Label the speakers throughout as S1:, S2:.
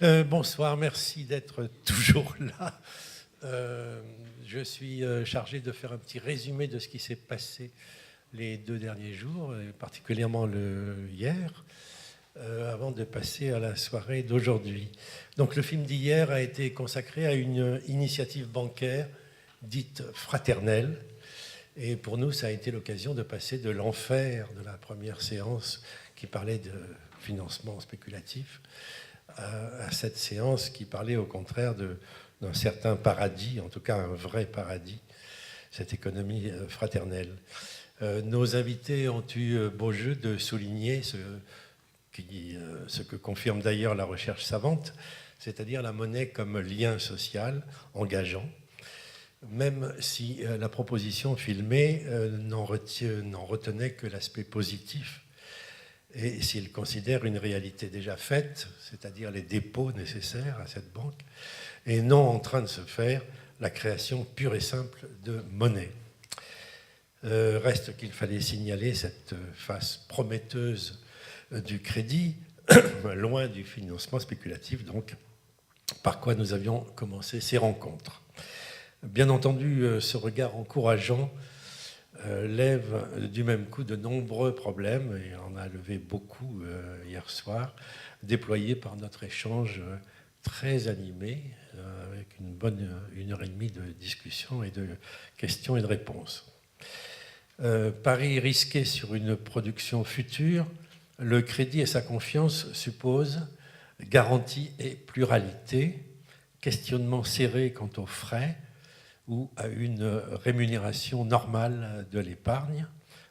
S1: Bonsoir, merci d'être toujours là. Je suis chargé de faire un petit résumé de ce qui s'est passé les 2 derniers jours, et particulièrement hier, avant de passer à la soirée d'aujourd'hui. Donc le film d'hier a été consacré à une initiative bancaire dite fraternelle. Et pour nous, ça a été l'occasion de passer de l'enfer de la première séance qui parlait de financement spéculatif à cette séance qui parlait au contraire d'un certain paradis, en tout cas un vrai paradis, cette économie fraternelle. Nos invités ont eu beau jeu de souligner ce que confirme d'ailleurs la recherche savante, c'est-à-dire la monnaie comme lien social engageant, même si la proposition filmée n'en retenait que l'aspect positif, et s'il considère une réalité déjà faite, c'est-à-dire les dépôts nécessaires à cette banque, et non en train de se faire la création pure et simple de monnaie. Reste qu'il fallait signaler cette face prometteuse du crédit, loin du financement spéculatif, donc, par quoi nous avions commencé ces rencontres. Bien entendu, ce regard encourageant lève du même coup de nombreux problèmes, et on a levé beaucoup hier soir, déployés par notre échange très animé, avec une bonne 1h30 de discussion et de questions et de réponses. Pari risqué sur une production future, le crédit et sa confiance supposent garantie et pluralité, questionnement serré quant aux frais, ou à une rémunération normale de l'épargne.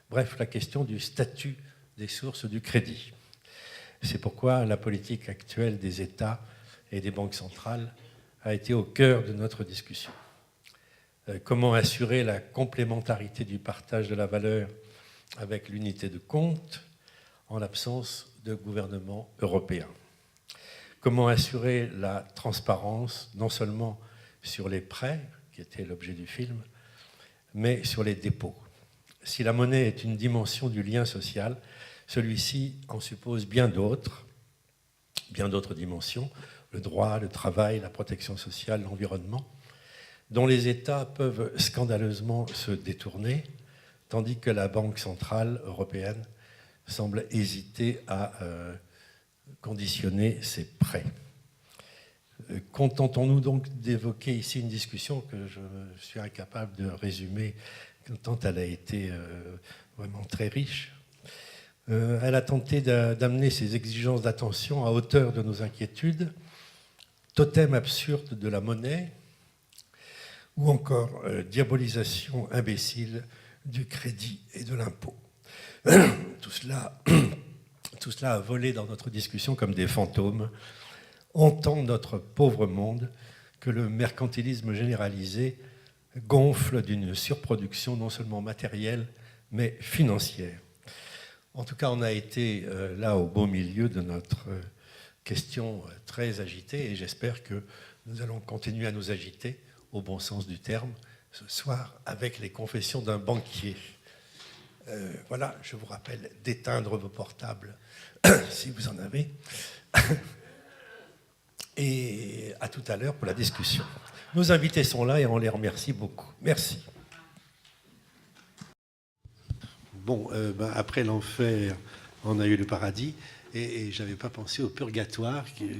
S1: Bref, la question du statut des sources du crédit. C'est pourquoi la politique actuelle des États et des banques centrales a été au cœur de notre discussion. Comment assurer la complémentarité du partage de la valeur avec l'unité de compte en l'absence de gouvernement européen? Comment assurer la transparence non seulement sur les prêts, qui était l'objet du film, mais sur les dépôts. Si la monnaie est une dimension du lien social, celui-ci en suppose bien d'autres dimensions, le droit, le travail, la protection sociale, l'environnement, dont les États peuvent scandaleusement se détourner, tandis que la Banque centrale européenne semble hésiter à conditionner ses prêts. Contentons-nous donc d'évoquer ici une discussion que je suis incapable de résumer tant elle a été vraiment très riche. Elle a tenté d'amener ses exigences d'attention à hauteur de nos inquiétudes, totem absurde de la monnaie, ou encore diabolisation imbécile du crédit et de l'impôt. Tout cela a volé dans notre discussion comme des fantômes, hantant notre pauvre monde que le mercantilisme généralisé gonfle d'une surproduction non seulement matérielle, mais financière. En tout cas, on a été là au beau milieu de notre question très agitée, et j'espère que nous allons continuer à nous agiter, au bon sens du terme, ce soir, avec les confessions d'un banquier. Voilà, je vous rappelle d'éteindre vos portables, si vous en avez. Et à tout à l'heure pour la discussion. Nos invités sont là et on les remercie beaucoup. Merci.
S2: Bon, après l'enfer, on a eu le paradis, et je n'avais pas pensé au purgatoire, qui est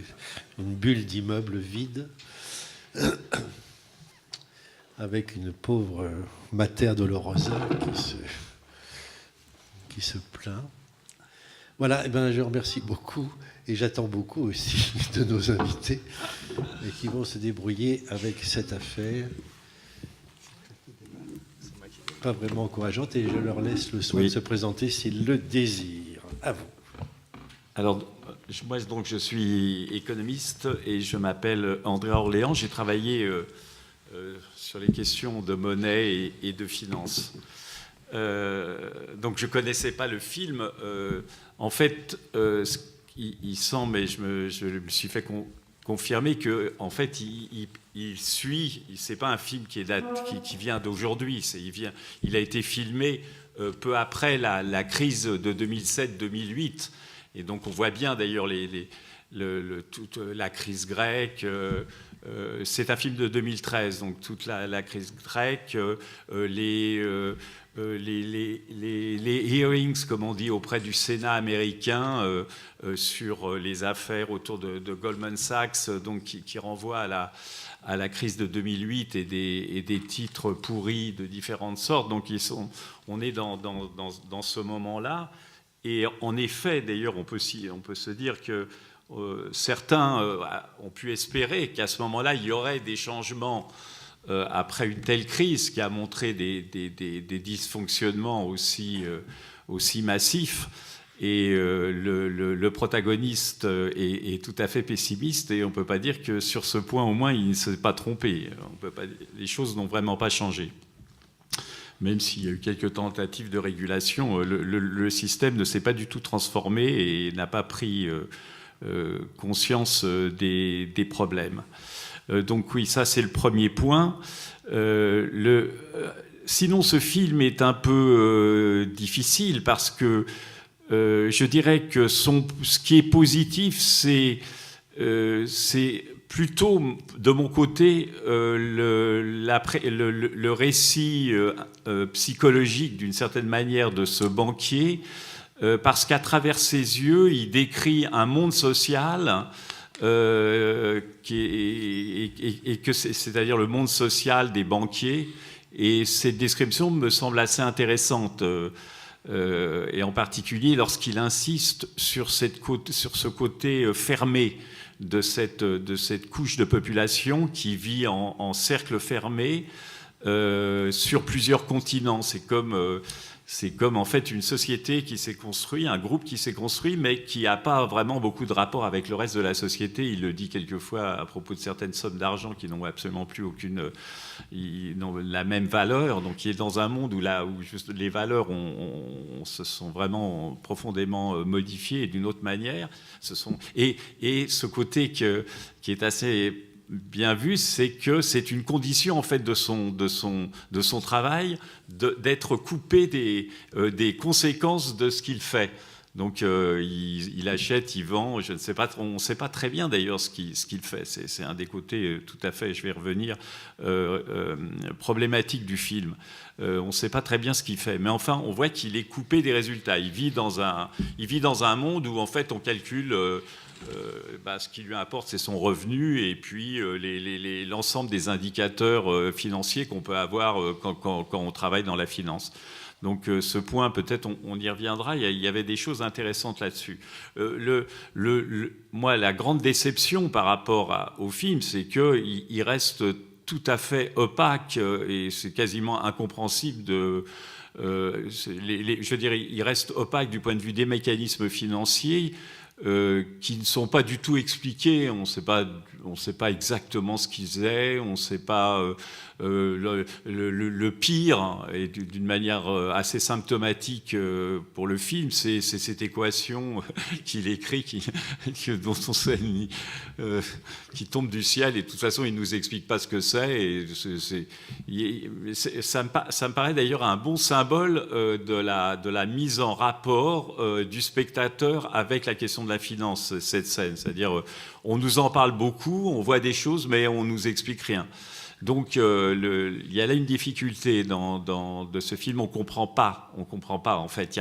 S2: une bulle d'immeubles vide, avec une pauvre Mater Dolorosa qui se plaint. Voilà, je remercie beaucoup. Et j'attends beaucoup aussi de nos invités et qui vont se débrouiller avec cette affaire pas vraiment encourageante, et je leur laisse le soin de se présenter s'ils le désirent. À vous.
S3: Alors, moi, donc, je suis économiste et je m'appelle André Orléans. J'ai travaillé sur les questions de monnaie et de finance. Donc, je ne connaissais pas le film. En fait, il semble, et je me suis fait confirmer que, en fait, il suit. C'est pas un film qui vient d'aujourd'hui. Il a été filmé peu après la crise de 2007-2008, et donc on voit bien d'ailleurs toute la crise grecque. C'est un film de 2013, donc toute la crise grecque, les hearings, comme on dit, auprès du Sénat américain sur les affaires autour de Goldman Sachs, donc qui renvoient à la crise de 2008 et des titres pourris de différentes sortes. Donc on est dans ce moment-là. Et en effet, d'ailleurs, on peut se dire que certains ont pu espérer qu'à ce moment-là, il y aurait des changements après une telle crise qui a montré des dysfonctionnements aussi massifs. Et le protagoniste est tout à fait pessimiste, et on ne peut pas dire que sur ce point, au moins, il ne s'est pas trompé. Les choses n'ont vraiment pas changé. Même s'il y a eu quelques tentatives de régulation, le système ne s'est pas du tout transformé et n'a pas pris conscience des problèmes. Donc oui, ça c'est le premier point. Sinon, ce film est un peu difficile parce que je dirais que ce qui est positif, c'est plutôt de mon côté le récit psychologique d'une certaine manière de ce banquier, parce qu'à travers ses yeux, il décrit un monde social c'est-à-dire le monde social des banquiers, et cette description me semble assez intéressante. Et en particulier lorsqu'il insiste sur ce côté fermé de cette couche de population qui vit en cercle fermé sur plusieurs continents. C'est comme en fait une société qui s'est construite, un groupe qui s'est construit, mais qui n'a pas vraiment beaucoup de rapport avec le reste de la société. Il le dit quelquefois à propos de certaines sommes d'argent qui n'ont absolument plus n'ont la même valeur. Donc il est dans un monde où juste les valeurs se sont vraiment profondément modifiées d'une autre manière. Et ce côté qui est assez bien vu, c'est que c'est une condition en fait de son travail d'être coupé des conséquences de ce qu'il fait. Donc il achète, il vend, je ne sais pas, on ne sait pas très bien d'ailleurs ce qu'il fait. C'est un des côtés tout à fait, je vais revenir, problématique du film. On ne sait pas très bien ce qu'il fait, mais enfin on voit qu'il est coupé des résultats. Il vit dans un monde où en fait on calcule ce qui lui importe, c'est son revenu et puis l'ensemble des indicateurs financiers qu'on peut avoir quand on travaille dans la finance. Donc ce point, peut-être on y reviendra, il y avait des choses intéressantes là-dessus. Moi, la grande déception par rapport au film, c'est qu'il reste tout à fait opaque et c'est quasiment incompréhensible je dirais, il reste opaque du point de vue des mécanismes financiers qui ne sont pas du tout expliqués. On ne sait pas exactement ce qu'ils faisaient, on ne sait pas le pire, et d'une manière assez symptomatique pour le film, c'est cette équation qu'il écrit, dont on sait qui tombe du ciel, et de toute façon il ne nous explique pas ce que c'est. Ça me paraît d'ailleurs un bon symbole de la mise en rapport du spectateur avec la question de la finance, cette scène. C'est-à-dire, on nous en parle beaucoup, on voit des choses, mais on ne nous explique rien. Donc, il y a là une difficulté de ce film. On comprend pas, en fait.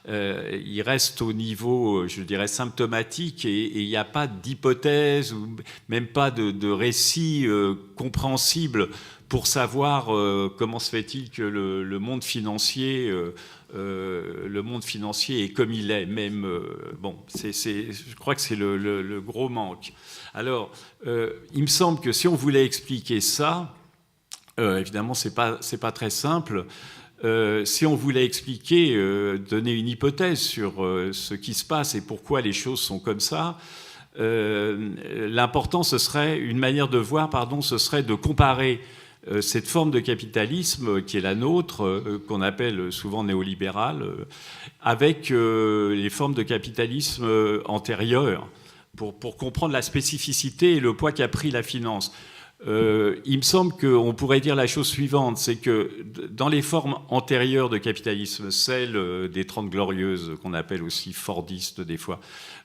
S3: Il reste au niveau, je dirais, symptomatique, et il n'y a pas d'hypothèse ou même pas de récit compréhensible pour savoir comment se fait-il que le monde financier est comme il est. Même je crois que c'est le gros manque. Alors, il me semble que si on voulait expliquer ça, évidemment, c'est pas très simple. Si on voulait expliquer, donner une hypothèse sur ce qui se passe et pourquoi les choses sont comme ça, l'important, une manière de voir, ce serait de comparer cette forme de capitalisme qui est la nôtre, qu'on appelle souvent néolibérale, avec les formes de capitalisme antérieures, pour comprendre la spécificité et le poids qu'a pris la finance. il me semble qu'on pourrait dire la chose suivante, c'est que dans les formes antérieures de capitalisme, celles des 30 glorieuses, qu'on appelle aussi fordistes des fois,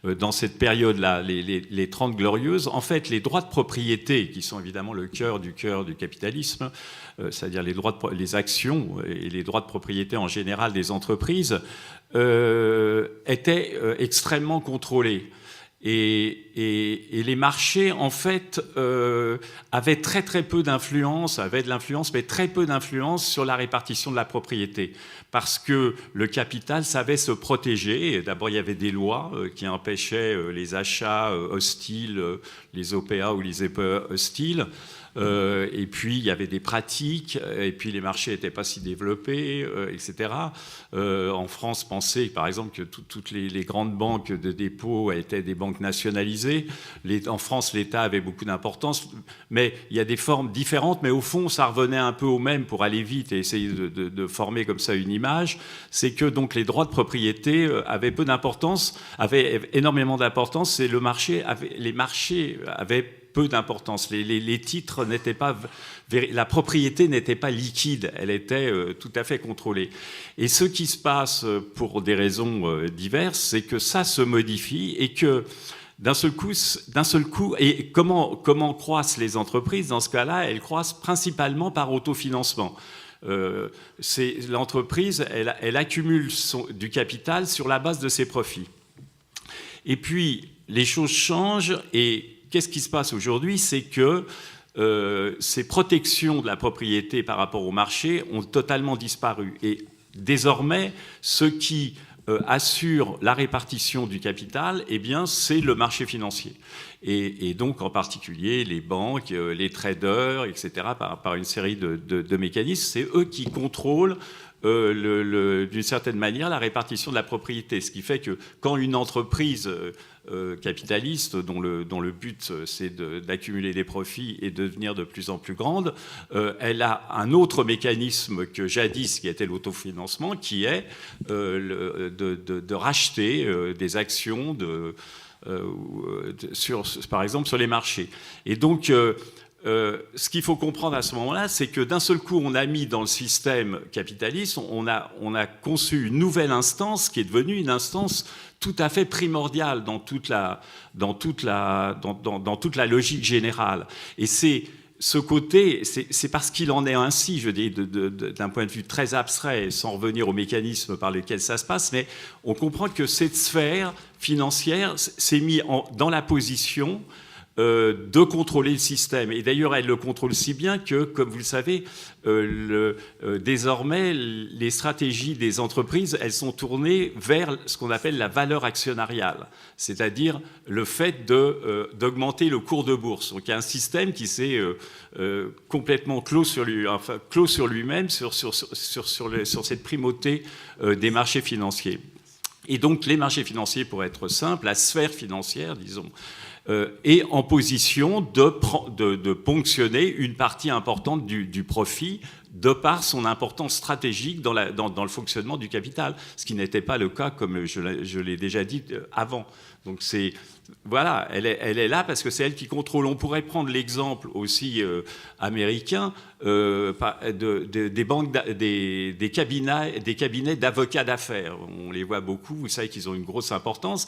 S3: dans cette période-là, les 30 glorieuses, en fait, les droits de propriété, qui sont évidemment le cœur du capitalisme, c'est-à-dire les actions et les droits de propriété en général des entreprises, étaient extrêmement contrôlés. Et les marchés, en fait, avaient très très peu d'influence, avaient de l'influence, mais très peu d'influence sur la répartition de la propriété. Parce que le capital savait se protéger. D'abord, il y avait des lois qui empêchaient les achats hostiles, les OPA ou les EPE hostiles. Et puis il y avait des pratiques, et puis les marchés n'étaient pas si développés, etc. En France, pensez par exemple que toutes les grandes banques de dépôt étaient des banques nationalisées. En France, l'État avait beaucoup d'importance, mais il y a des formes différentes, mais au fond, ça revenait un peu au même pour aller vite et essayer de former comme ça une image. C'est que donc les droits de propriété avaient peu d'importance, avaient énormément d'importance, et les marchés avaient peu d'importance. Les titres n'étaient pas... La propriété n'était pas liquide, elle était tout à fait contrôlée. Et ce qui se passe pour des raisons diverses, c'est que ça se modifie et que d'un seul coup, et comment croissent les entreprises? Dans ce cas-là, elles croissent principalement par autofinancement. L'entreprise, elle accumule du capital sur la base de ses profits. Et puis, les choses changent, et qu'est-ce qui se passe aujourd'hui? C'est que ces protections de la propriété par rapport au marché ont totalement disparu. Et désormais, ce qui assure la répartition du capital, eh bien, c'est le marché financier. Et donc, en particulier, les banques, les traders, etc., par une série de mécanismes, c'est eux qui contrôlent d'une certaine manière la répartition de la propriété. Ce qui fait que quand une entreprise capitaliste, dont le but c'est d'accumuler des profits et de devenir de plus en plus grande, elle a un autre mécanisme que jadis, qui était l'autofinancement, qui est de racheter des actions par exemple sur les marchés. Et donc ce qu'il faut comprendre à ce moment-là, c'est que d'un seul coup, on a mis dans le système capitaliste, on a conçu une nouvelle instance qui est devenue une instance tout à fait primordiale dans toute la logique générale. Et c'est ce côté, c'est parce qu'il en est ainsi, je dis, d'un point de vue très abstrait, sans revenir aux mécanismes par lesquels ça se passe, mais on comprend que cette sphère financière s'est mise dans la position de contrôler le système. Et d'ailleurs, elle le contrôle si bien que, comme vous le savez, désormais, les stratégies des entreprises, elles sont tournées vers ce qu'on appelle la valeur actionnariale, c'est-à-dire le fait d'augmenter le cours de bourse. Donc il y a un système qui s'est complètement clos sur lui-même, sur cette primauté des marchés financiers. Et donc les marchés financiers, pour être simple, la sphère financière, disons, est en position de ponctionner une partie importante du profit de par son importance stratégique dans le fonctionnement du capital, ce qui n'était pas le cas, comme je l'ai déjà dit avant. Donc voilà, elle est là parce que c'est elle qui contrôle. On pourrait prendre l'exemple aussi américain des banques, des cabinets d'avocats d'affaires. On les voit beaucoup, vous savez qu'ils ont une grosse importance.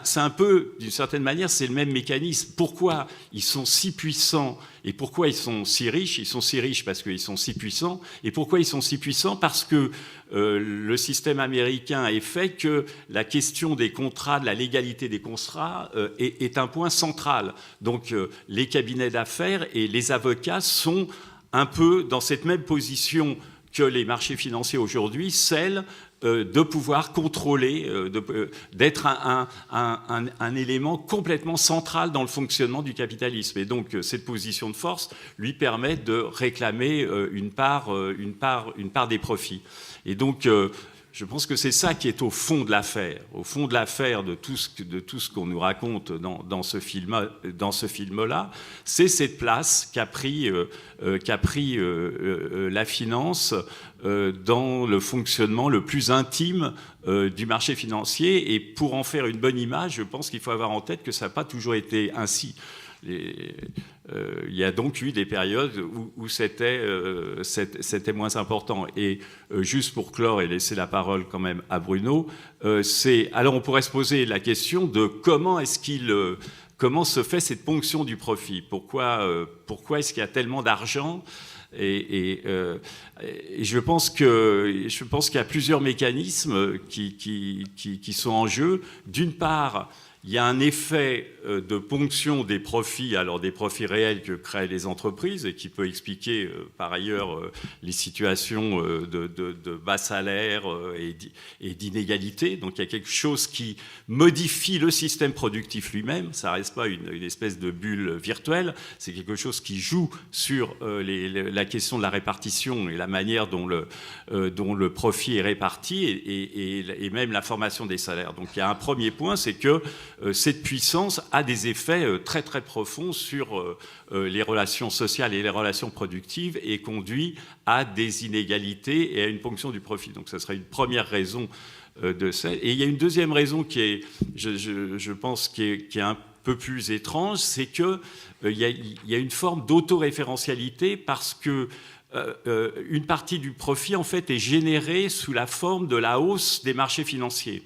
S3: C'est un peu, d'une certaine manière, c'est le même mécanisme. Pourquoi ils sont si puissants et pourquoi ils sont si riches? Ils sont si riches parce qu'ils sont si puissants. Et pourquoi ils sont si puissants? Parce que le système américain est fait que la question des contrats, de la légalité des contrats, est un point central. Donc les cabinets d'affaires et les avocats sont un peu dans cette même position que les marchés financiers aujourd'hui, celle de pouvoir contrôler, d'être un élément complètement central dans le fonctionnement du capitalisme. Et donc cette position de force lui permet de réclamer une part des profits. Et donc je pense que c'est ça qui est au fond de l'affaire. Au fond de l'affaire de tout ce qu'on nous raconte dans ce film-là, c'est cette place qu'a pris la finance dans le fonctionnement le plus intime du marché financier. Et pour en faire une bonne image, je pense qu'il faut avoir en tête que ça n'a pas toujours été ainsi. il y a donc eu des périodes où c'était moins important. Et juste pour clore et laisser la parole quand même à Bruno, alors on pourrait se poser la question de comment se fait cette ponction du profit ? Pourquoi est-ce qu'il y a tellement d'argent ? Et je pense qu'il y a plusieurs mécanismes qui sont en jeu. D'une part, il y a un effet de ponction des profits, alors des profits réels que créent les entreprises et qui peut expliquer par ailleurs les situations de bas salaires et d'inégalités. Donc il y a quelque chose qui modifie le système productif lui-même. Ça ne reste pas une espèce de bulle virtuelle, c'est quelque chose qui joue sur la question de la répartition et la manière dont le profit est réparti et même la formation des salaires. Donc il y a un premier point, c'est que cette puissance a des effets très très profonds sur les relations sociales et les relations productives et conduit à des inégalités et à une ponction du profit. Donc ça serait une première raison de ça. Et il y a une deuxième raison qui est, je pense, qui est un peu plus étrange, c'est qu'il y a une forme d'autoréférentialité parce que une partie du profit en fait est générée sous la forme de la hausse des marchés financiers.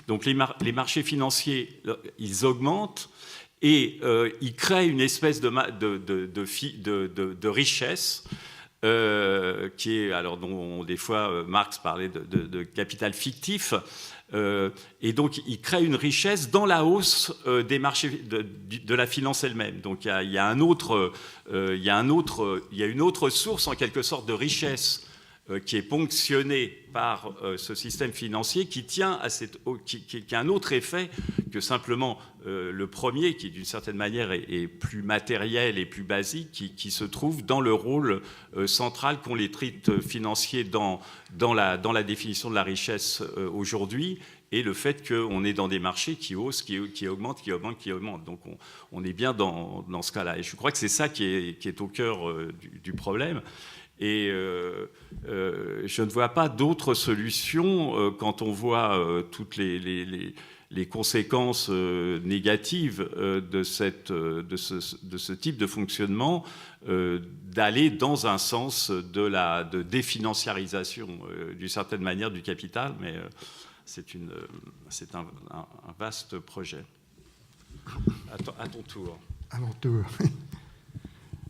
S3: Donc les marchés financiers, ils augmentent et ils créent une espèce de richesse qui est, alors dont des fois Marx parlait de capital fictif. Et donc, il crée une richesse dans la hausse des marchés de la finance elle-même. Donc, il y a une autre source, en quelque sorte, de richesse qui est ponctionnée par ce système financier qui tient à qui a un autre effet que simplement le premier, qui d'une certaine manière est plus matériel et plus basique, qui se trouve dans le rôle central qu'ont les titres financiers dans la définition de la richesse aujourd'hui, et le fait qu'on est dans des marchés qui haussent, qui augmentent, qui augmentent, qui augmentent. Donc on est bien dans ce cas-là. Et je crois que c'est ça qui est au cœur du problème. Et je ne vois pas d'autre solution quand on voit toutes les conséquences négatives de ce type de fonctionnement, d'aller dans un sens de définanciarisation d'une certaine manière du capital, mais c'est un vaste projet. À ton tour.
S4: À mon tour.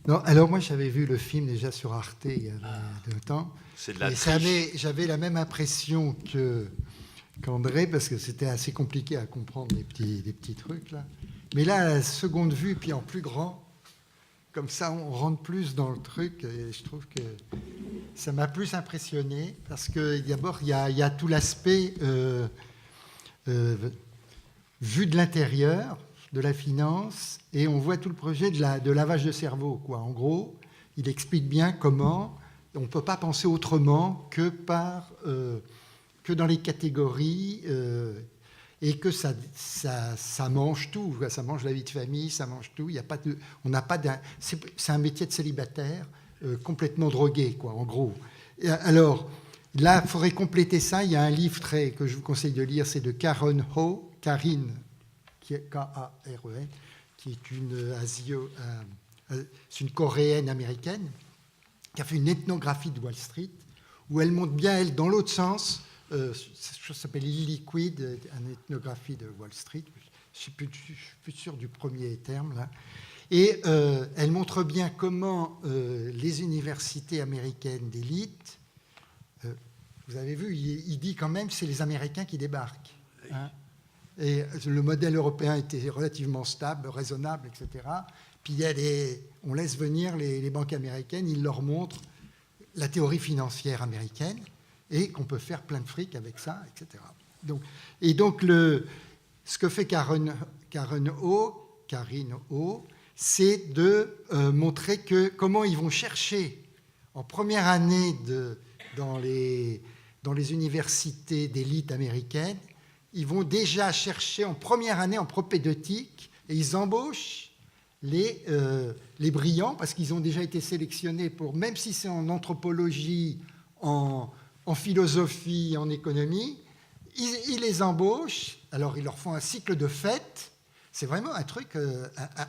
S4: Non, alors moi j'avais vu le film déjà sur Arte il y a 2 ans.
S3: C'est de la
S4: j'avais la même impression qu'André, parce que c'était assez compliqué à comprendre les petits trucs là. Mais là, à la seconde vue, puis en plus grand, comme ça on rentre plus dans le truc, et je trouve que ça m'a plus impressionné, parce que d'abord il y a tout l'aspect vu de l'intérieur, de la finance, et on voit tout le projet de lavage de cerveau, quoi. En gros, il explique bien comment on ne peut pas penser autrement que dans les catégories, et que ça mange tout. Ça mange la vie de famille, ça mange tout. C'est un métier de célibataire complètement drogué, quoi, en gros. Et alors, là, il faudrait compléter ça. Il y a un livre que je vous conseille de lire, c'est de Karen Ho, Karine, K-A-R-E-N, qui est une coréenne américaine, qui a fait une ethnographie de Wall Street, où elle montre bien, elle, dans l'autre sens, cette chose s'appelle Illiquid, une ethnographie de Wall Street, je suis plus sûr du premier terme, là, et elle montre bien comment les universités américaines d'élite, vous avez vu, il dit quand même que c'est les Américains qui débarquent, hein. Et le modèle européen était relativement stable, raisonnable, etc. Puis on laisse venir les banques américaines, ils leur montrent la théorie financière américaine et qu'on peut faire plein de fric avec ça, etc. Donc ce que fait Karine O, c'est de montrer comment ils vont chercher en première année dans les universités d'élite américaines. Ils vont déjà chercher en première année en propédeutique et ils embauchent les brillants parce qu'ils ont déjà été sélectionnés pour, même si c'est en anthropologie, en philosophie, en économie, ils les embauchent. Alors ils leur font un cycle de fêtes C'est vraiment un truc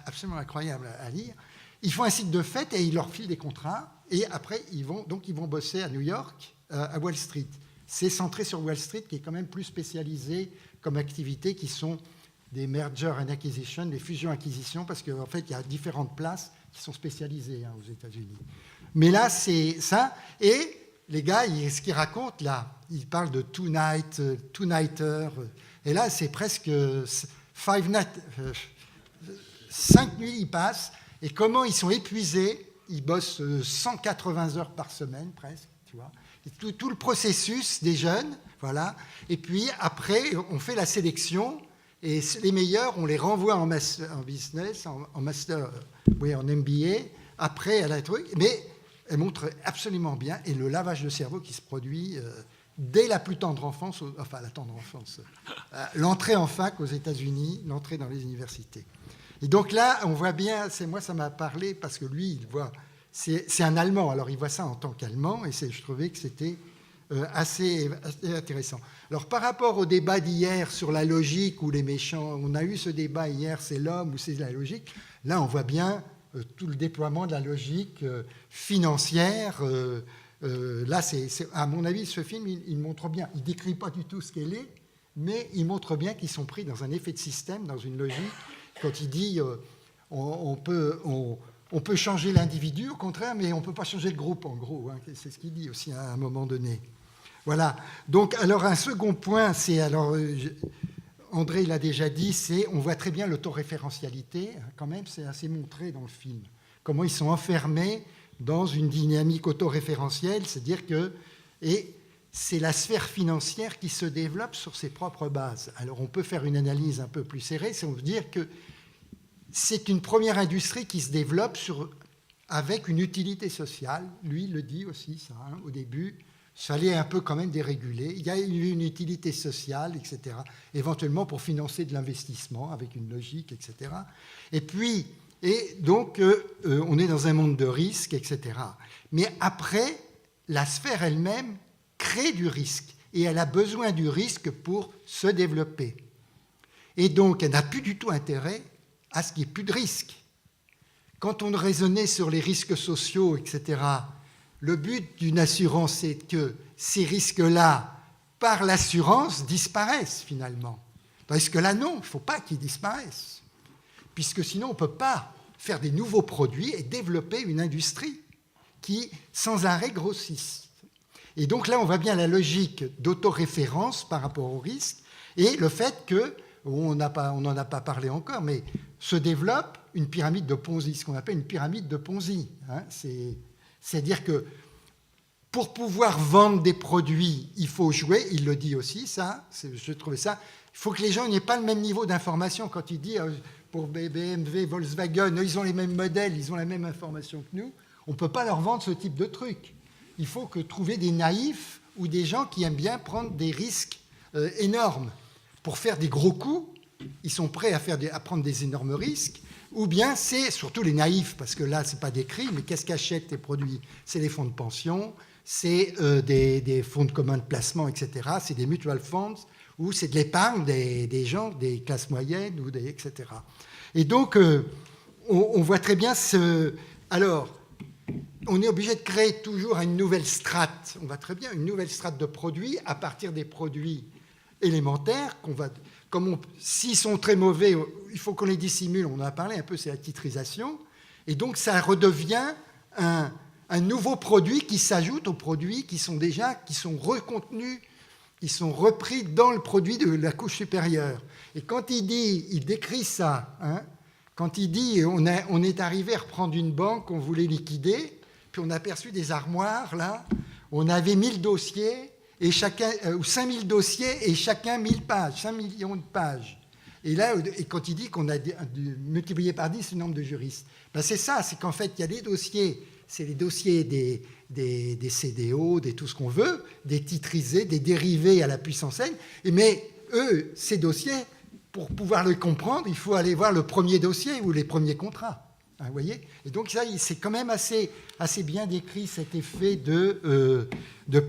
S4: absolument incroyable à lire. Ils font un site de fête et ils leur filent des contrats. Et après, ils vont bosser à New York, à Wall Street. C'est centré sur Wall Street, qui est quand même plus spécialisé comme activité, qui sont des mergers and acquisitions, des fusions-acquisitions, parce qu'en fait, il y a différentes places qui sont spécialisées aux États-Unis. Mais là, c'est ça. Et les gars, ce qu'ils racontent, là, ils parlent de two-nighter. Et là, c'est presque 5 nuits, ils passent. Et comment ils sont épuisés. Ils bossent 180 heures par semaine, presque, tu vois. Et tout le processus des jeunes, voilà. Et puis, après, on fait la sélection. Et les meilleurs, on les renvoie en business, en master, oui, en MBA, après à la truc. Mais elle montre absolument bien. Et le lavage de cerveau qui se produit dès la plus tendre enfance, enfin la tendre enfance, l'entrée en fac aux États-Unis, l'entrée dans les universités. Et donc là, on voit bien, moi ça m'a parlé parce que lui, il voit, c'est un Allemand, alors il voit ça en tant qu'Allemand, et je trouvais que c'était assez intéressant. Alors par rapport au débat d'hier sur la logique ou les méchants, on a eu ce débat hier, c'est l'homme ou c'est la logique. Là, on voit bien tout le déploiement de la logique financière. Là, à mon avis, ce film, il montre bien. Il ne décrit pas du tout ce qu'elle est, mais il montre bien qu'ils sont pris dans un effet de système, dans une logique. Quand il dit on peut changer l'individu, au contraire, mais on ne peut pas changer le groupe, en gros. Hein, c'est ce qu'il dit aussi à un moment donné. Voilà. Donc, alors, un second point, c'est... André l'a déjà dit, on voit très bien l'autoréférentialité, quand même, c'est assez montré dans le film. Comment ils sont enfermés dans une dynamique autoréférentielle, c'est-à-dire que... Et c'est la sphère financière qui se développe sur ses propres bases. Alors, on peut faire une analyse un peu plus serrée, c'est on veut dire que c'est une première industrie qui se développe avec une utilité sociale. Lui, il le dit aussi, ça, hein, au début. Il fallait un peu quand même déréguler. Il y a eu une utilité sociale, etc., éventuellement pour financer de l'investissement avec une logique, etc. Et donc, on est dans un monde de risques, etc. Mais après, la sphère elle-même crée du risque et elle a besoin du risque pour se développer. Et donc, elle n'a plus du tout intérêt à ce qu'il n'y ait plus de risques. Quand on raisonnait sur les risques sociaux, etc., le but d'une assurance, c'est que ces risques-là, par l'assurance, disparaissent finalement. Parce que là, non, il ne faut pas qu'ils disparaissent. Puisque sinon, on ne peut pas faire des nouveaux produits et développer une industrie qui, sans arrêt, grossisse. Et donc là, on voit bien la logique d'autoréférence par rapport au risque et le fait que, on n'en a pas parlé encore, mais se développe une pyramide de Ponzi, ce qu'on appelle une pyramide de Ponzi. Hein, c'est-à-dire que pour pouvoir vendre des produits, il faut jouer, il le dit aussi, ça, je trouvais ça, il faut que les gens n'aient pas le même niveau d'information. Quand il dit, pour BMW, Volkswagen, ils ont les mêmes modèles, ils ont la même information que nous, on ne peut pas leur vendre ce type de truc. Il faut trouver des naïfs ou des gens qui aiment bien prendre des risques énormes. Pour faire des gros coups, ils sont prêts à prendre des énormes risques, ou bien c'est surtout les naïfs, parce que là, ce n'est pas décrit, mais qu'est-ce qu'achètent les produits? C'est les fonds de pension, c'est des fonds de commun de placement, etc. C'est des mutual funds, ou c'est de l'épargne des gens, des classes moyennes, etc. Et donc, on voit très bien Alors, on est obligé de créer toujours une nouvelle strate. On voit très bien une nouvelle strate de produits à partir des produits élémentaires s'ils sont très mauvais, il faut qu'on les dissimule. On en a parlé un peu, c'est la titrisation. Et donc, ça redevient un nouveau produit qui s'ajoute aux produits qui sont recontenus, qui sont repris dans le produit de la couche supérieure. Et quand il décrit ça, hein, quand il dit on est arrivé à reprendre une banque, on voulait liquider, puis on a aperçu des armoires, là, on avait 1000 dossiers, ou 5000 dossiers, et chacun 1000 pages, 5 millions de pages. Et là, quand il dit qu'on a multiplié par 10 le nombre de juristes, ben c'est ça, c'est qu'en fait, il y a des dossiers, c'est les dossiers des CDO, tout ce qu'on veut, des titrisés, des dérivés à la puissance n, mais eux, ces dossiers, pour pouvoir les comprendre, il faut aller voir le premier dossier ou les premiers contrats. Hein, vous voyez ? Et donc, ça, c'est quand même assez bien décrit, cet effet de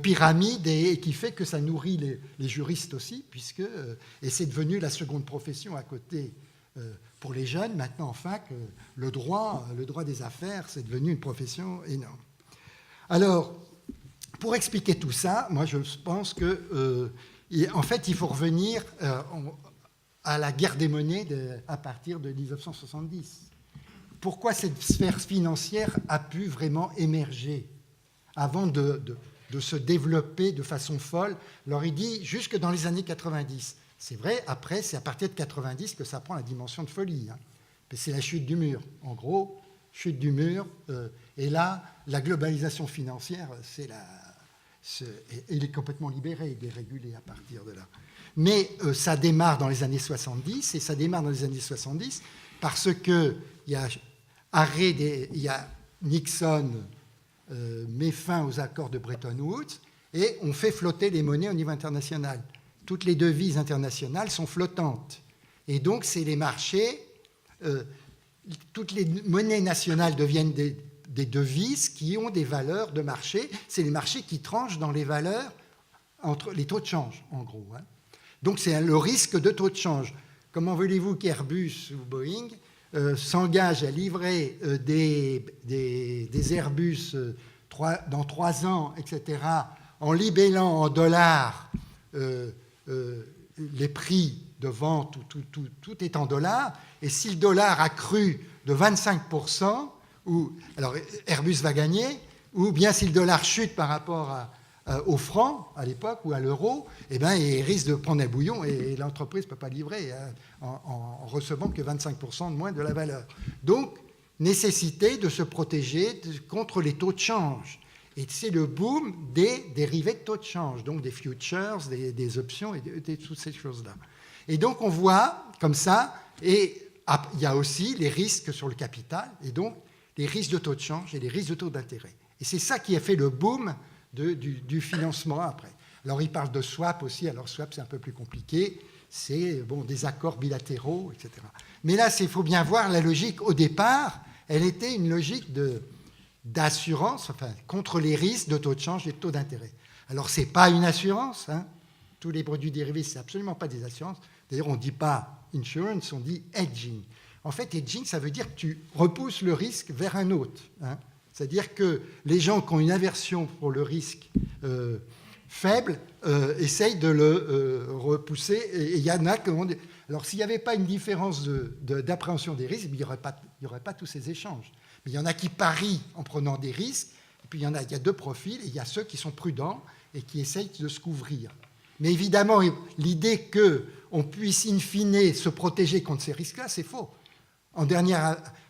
S4: pyramide, et qui fait que ça nourrit les juristes aussi, et c'est devenu la seconde profession à côté pour les jeunes, maintenant enfin que le droit des affaires, c'est devenu une profession énorme. Alors, pour expliquer tout ça, moi je pense que, en fait, il faut revenir à la guerre des monnaies à partir de 1970. Pourquoi cette sphère financière a pu vraiment émerger avant de se développer de façon folle? Alors il dit jusque dans les années 90. C'est vrai, après, c'est à partir de 90 que ça prend la dimension de folie. Hein. C'est la chute du mur. En gros, chute du mur. Et là, la globalisation financière, il est complètement libéré, dérégulé à partir de là. Mais ça démarre dans les années 70, et ça démarre dans les années 70 parce qu'il y a Nixon met fin aux accords de Bretton Woods, et on fait flotter les monnaies au niveau international. Toutes les devises internationales sont flottantes. Et donc, c'est les marchés, toutes les monnaies nationales deviennent des devises qui ont des valeurs de marché. C'est les marchés qui tranchent dans les valeurs entre les taux de change, en gros. Hein. Donc, c'est le risque de taux de change. Comment voulez-vous qu'Airbus ou Boeing s'engagent à livrer des Airbus dans 3 ans, etc., en libellant en dollars les prix de vente, tout est en dollars, et si le dollar a cru de 25%, alors Airbus va gagner, ou bien si le dollar chute par rapport au franc à l'époque ou à l'euro, eh bien, il risque de prendre un bouillon et l'entreprise ne peut pas livrer en recevant que 25% de moins de la valeur. Donc, nécessité de se protéger contre les taux de change. Et c'est le boom des dérivés de taux de change, donc des futures, des options et toutes ces choses-là. Et donc, on voit comme ça, et il y a aussi les risques sur le capital, et donc les risques de taux de change et les risques de taux d'intérêt. Et c'est ça qui a fait le boom du financement après. Alors, il parle de swap aussi. Alors, swap, c'est un peu plus compliqué. C'est des accords bilatéraux, etc. Mais là, il faut bien voir la logique. Au départ, elle était une logique d'assurance, contre les risques de taux de change et de taux d'intérêt. Alors, ce n'est pas une assurance. Hein. Tous les produits dérivés, ce n'est absolument pas des assurances. D'ailleurs, on ne dit pas insurance, on dit hedging. En fait, hedging, ça veut dire que tu repousses le risque vers un autre. Hein. C'est-à-dire que les gens qui ont une aversion pour le risque faible essayent de le repousser. Et il y en a qui ont... Alors, s'il n'y avait pas une différence d'appréhension des risques, il n'y aurait pas tous ces échanges. Mais il y en a qui parient en prenant des risques, et puis il y a 2 profils, et il y a ceux qui sont prudents et qui essayent de se couvrir. Mais évidemment, l'idée qu'on puisse in fine se protéger contre ces risques-là, c'est faux.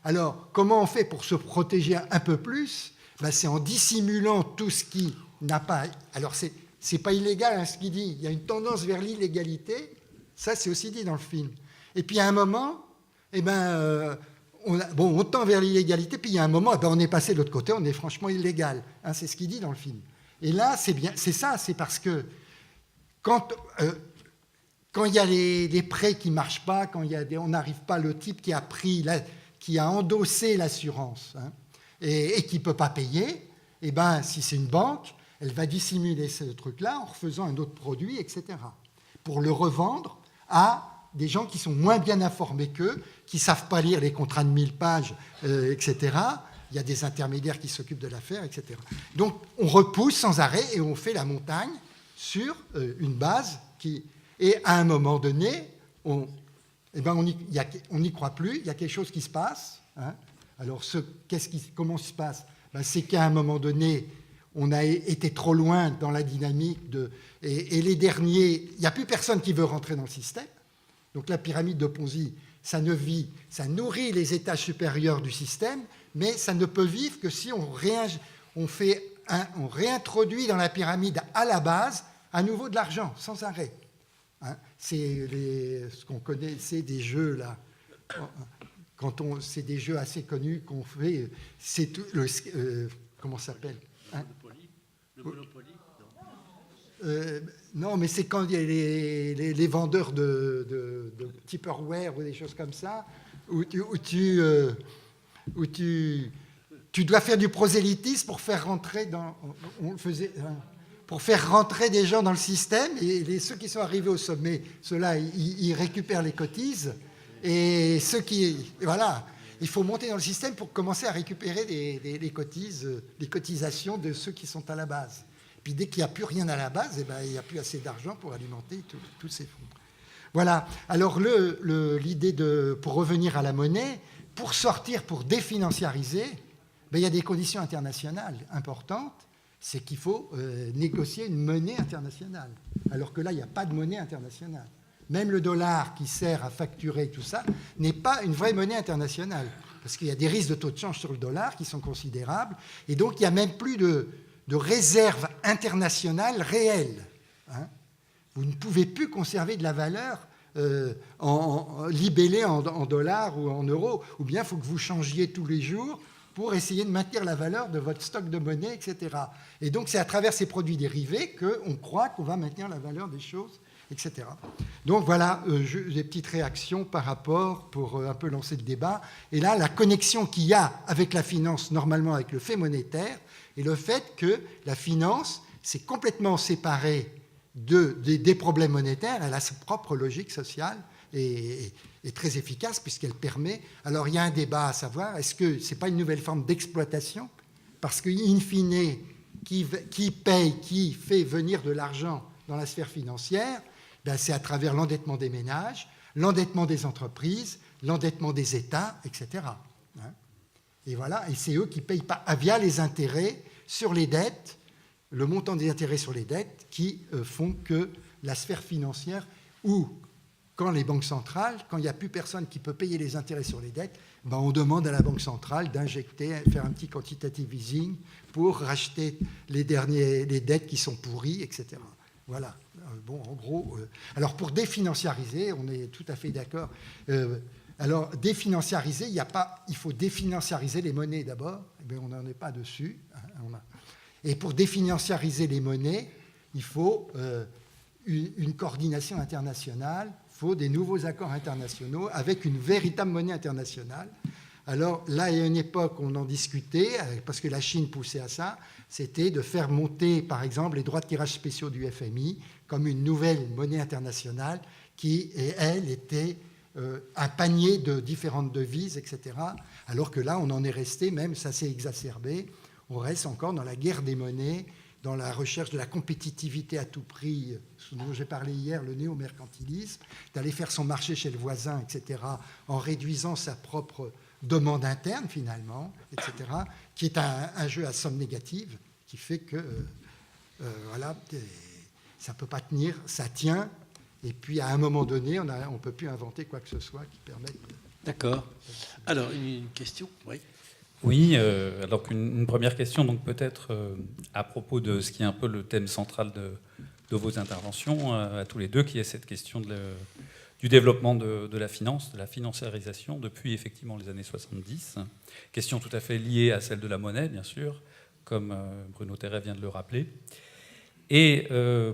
S4: Alors, comment on fait pour se protéger un peu plus? C'est en dissimulant tout ce qui n'a pas... Alors, c'est pas illégal, hein, ce qu'il dit. Il y a une tendance vers l'illégalité. Ça, c'est aussi dit dans le film. Et puis, à un moment, on tend vers l'illégalité, puis il y a un moment, on est passé de l'autre côté, on est franchement illégal. Hein, c'est ce qu'il dit dans le film. Et là, c'est parce que quand il y a les prêts qui ne marchent pas, quand on n'arrive pas, le type qui a endossé l'assurance, hein, et qui ne peut pas payer, si c'est une banque, elle va dissimuler ce truc-là en refaisant un autre produit, etc., pour le revendre à des gens qui sont moins bien informés qu'eux, qui ne savent pas lire les contrats de 1000 pages, etc. Il y a des intermédiaires qui s'occupent de l'affaire, etc. Donc, on repousse sans arrêt et on fait la montagne sur une base qui... Et à un moment donné, on n'y croit plus, il y a quelque chose qui se passe. Hein. Alors, comment ça se passe? C'est qu'à un moment donné, on a été trop loin dans la dynamique et les derniers, il n'y a plus personne qui veut rentrer dans le système. Donc la pyramide de Ponzi, ça nourrit les étages supérieurs du système, mais ça ne peut vivre que si on réintroduit dans la pyramide à la base à nouveau de l'argent, sans arrêt. Hein, c'est ce qu'on connaît, c'est des jeux là. C'est des jeux assez connus qu'on fait. C'est tout comment ça s'appelle, hein? Le Monopoly. Non, mais c'est quand il y a les vendeurs de Tupperware ou des choses comme ça, où tu dois faire du prosélytisme pour faire rentrer pour faire rentrer des gens dans le système, et ceux qui sont arrivés au sommet, ceux-là, ils récupèrent les cotises, Et voilà, il faut monter dans le système pour commencer à récupérer les cotisations de ceux qui sont à la base. Puis dès qu'il n'y a plus rien à la base, eh ben, il n'y a plus assez d'argent pour alimenter tous ces fonds. Voilà. Alors l'idée pour revenir à la monnaie, pour définanciariser, ben, il y a des conditions internationales importantes. C'est qu'il faut négocier une monnaie internationale. Alors que là, il n'y a pas de monnaie internationale. Même le dollar qui sert à facturer tout ça n'est pas une vraie monnaie internationale. Parce qu'il y a des risques de taux de change sur le dollar qui sont considérables. Et donc, il n'y a même plus de réserve internationale réelle. Hein. Vous ne pouvez plus conserver de la valeur libellée en dollars ou en euros. Ou bien, il faut que vous changiez tous les jours pour essayer de maintenir la valeur de votre stock de monnaie, etc. Et donc, c'est à travers ces produits dérivés qu'on croit qu'on va maintenir la valeur des choses, etc. Donc, voilà des petites réactions par rapport pour un peu lancer le débat. Et là, la connexion qu'il y a avec la finance, normalement avec le fait monétaire, et le fait que la finance, c'est complètement séparé des problèmes monétaires. Elle a sa propre logique sociale et très efficace puisqu'elle permet... Alors, il y a un débat à savoir, est-ce que ce n'est pas une nouvelle forme d'exploitation? Parce qu'in fine, qui paye, qui fait venir de l'argent dans la sphère financière, ben, c'est à travers l'endettement des ménages, l'endettement des entreprises, l'endettement des États, etc. Et voilà, et c'est eux qui payent via les intérêts sur les dettes, le montant des intérêts sur les dettes qui font que la sphère financière, ou quand les banques centrales, quand il n'y a plus personne qui peut payer les intérêts sur les dettes, ben on demande à la banque centrale d'injecter, faire un petit quantitative easing pour racheter les dettes qui sont pourries, etc. Voilà. Bon, en gros, alors pour définanciariser, on est tout à fait d'accord. Alors, définanciariser, il faut définanciariser les monnaies d'abord. Eh bien, on n'en est pas dessus. Et pour définanciariser les monnaies, il faut une coordination internationale, il faut des nouveaux accords internationaux avec une véritable monnaie internationale. Alors là, il y a une époque, on en discutait, parce que la Chine poussait à ça, c'était de faire monter, par exemple, les droits de tirage spéciaux du FMI comme une nouvelle monnaie internationale qui, elle, était un panier de différentes devises, etc. Alors que là, on en est resté, même ça s'est exacerbé, on reste encore dans la guerre des monnaies, dans la recherche de la compétitivité à tout prix, ce dont j'ai parlé hier, le néo-mercantilisme, d'aller faire son marché chez le voisin, etc., en réduisant sa propre demande interne, finalement, etc., qui est un jeu à somme négative, qui fait que, voilà, ça ne peut pas tenir, ça tient, et puis à un moment donné, on ne peut plus inventer quoi que ce soit qui permette...
S2: D'accord. Alors, une question? Oui.
S5: Oui, alors qu'une première question, donc peut-être à propos de ce qui est un peu le thème central de vos interventions, à tous les deux, qui est cette question du développement de la finance, de la financiarisation depuis effectivement les années 70. Question tout à fait liée à celle de la monnaie, bien sûr, comme Bruno Terray vient de le rappeler. Et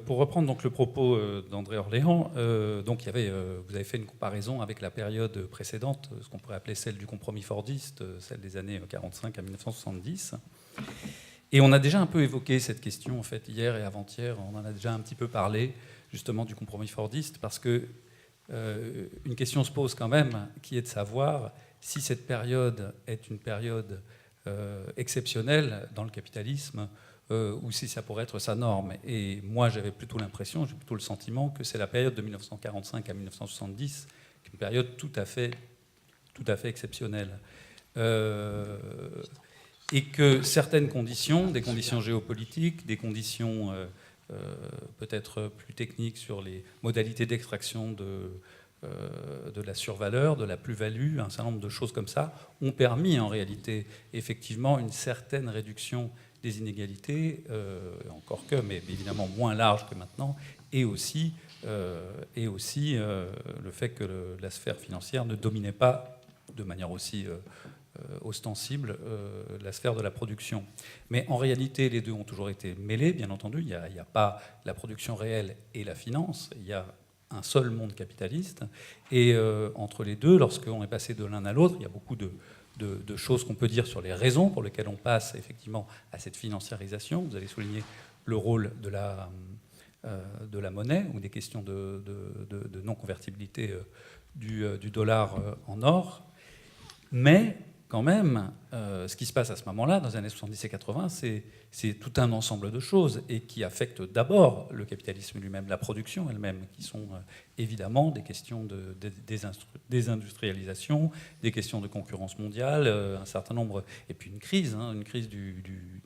S5: pour reprendre donc le propos d'André Orléans, donc vous avez fait une comparaison avec la période précédente, ce qu'on pourrait appeler celle du compromis fordiste, celle des années 45 à 1970. Et on a déjà un peu évoqué cette question en fait hier et avant-hier. On en a déjà un petit peu parlé justement du compromis fordiste parce que une question se pose quand même, qui est de savoir si cette période est une période exceptionnelle dans le capitalisme. Ou si ça pourrait être sa norme. Et moi, j'avais plutôt l'impression, j'ai plutôt le sentiment que c'est la période de 1945 à 1970, qui est une période tout à fait exceptionnelle. Et que certaines conditions, des conditions géopolitiques, des conditions peut-être plus techniques sur les modalités d'extraction de la survaleur, de la plus-value, un certain nombre de choses comme ça, ont permis en réalité effectivement une certaine réduction des inégalités, encore que, mais évidemment moins large que maintenant, et aussi le fait que la sphère financière ne dominait pas de manière aussi ostensible la sphère de la production. Mais en réalité, les deux ont toujours été mêlés, bien entendu. Il n'y a pas la production réelle et la finance, il y a un seul monde capitaliste. Et entre les deux, lorsqu'on est passé de l'un à l'autre, il y a beaucoup de choses qu'on peut dire sur les raisons pour lesquelles on passe effectivement à cette financiarisation. Vous avez souligné le rôle de la monnaie ou des questions de non-convertibilité du dollar en or. Mais quand même, ce qui se passe à ce moment-là, dans les années 70 et 80, c'est tout un ensemble de choses et qui affectent d'abord le capitalisme lui-même, la production elle-même, qui sont évidemment des questions de désindustrialisation, des questions de concurrence mondiale, un certain nombre, et puis une crise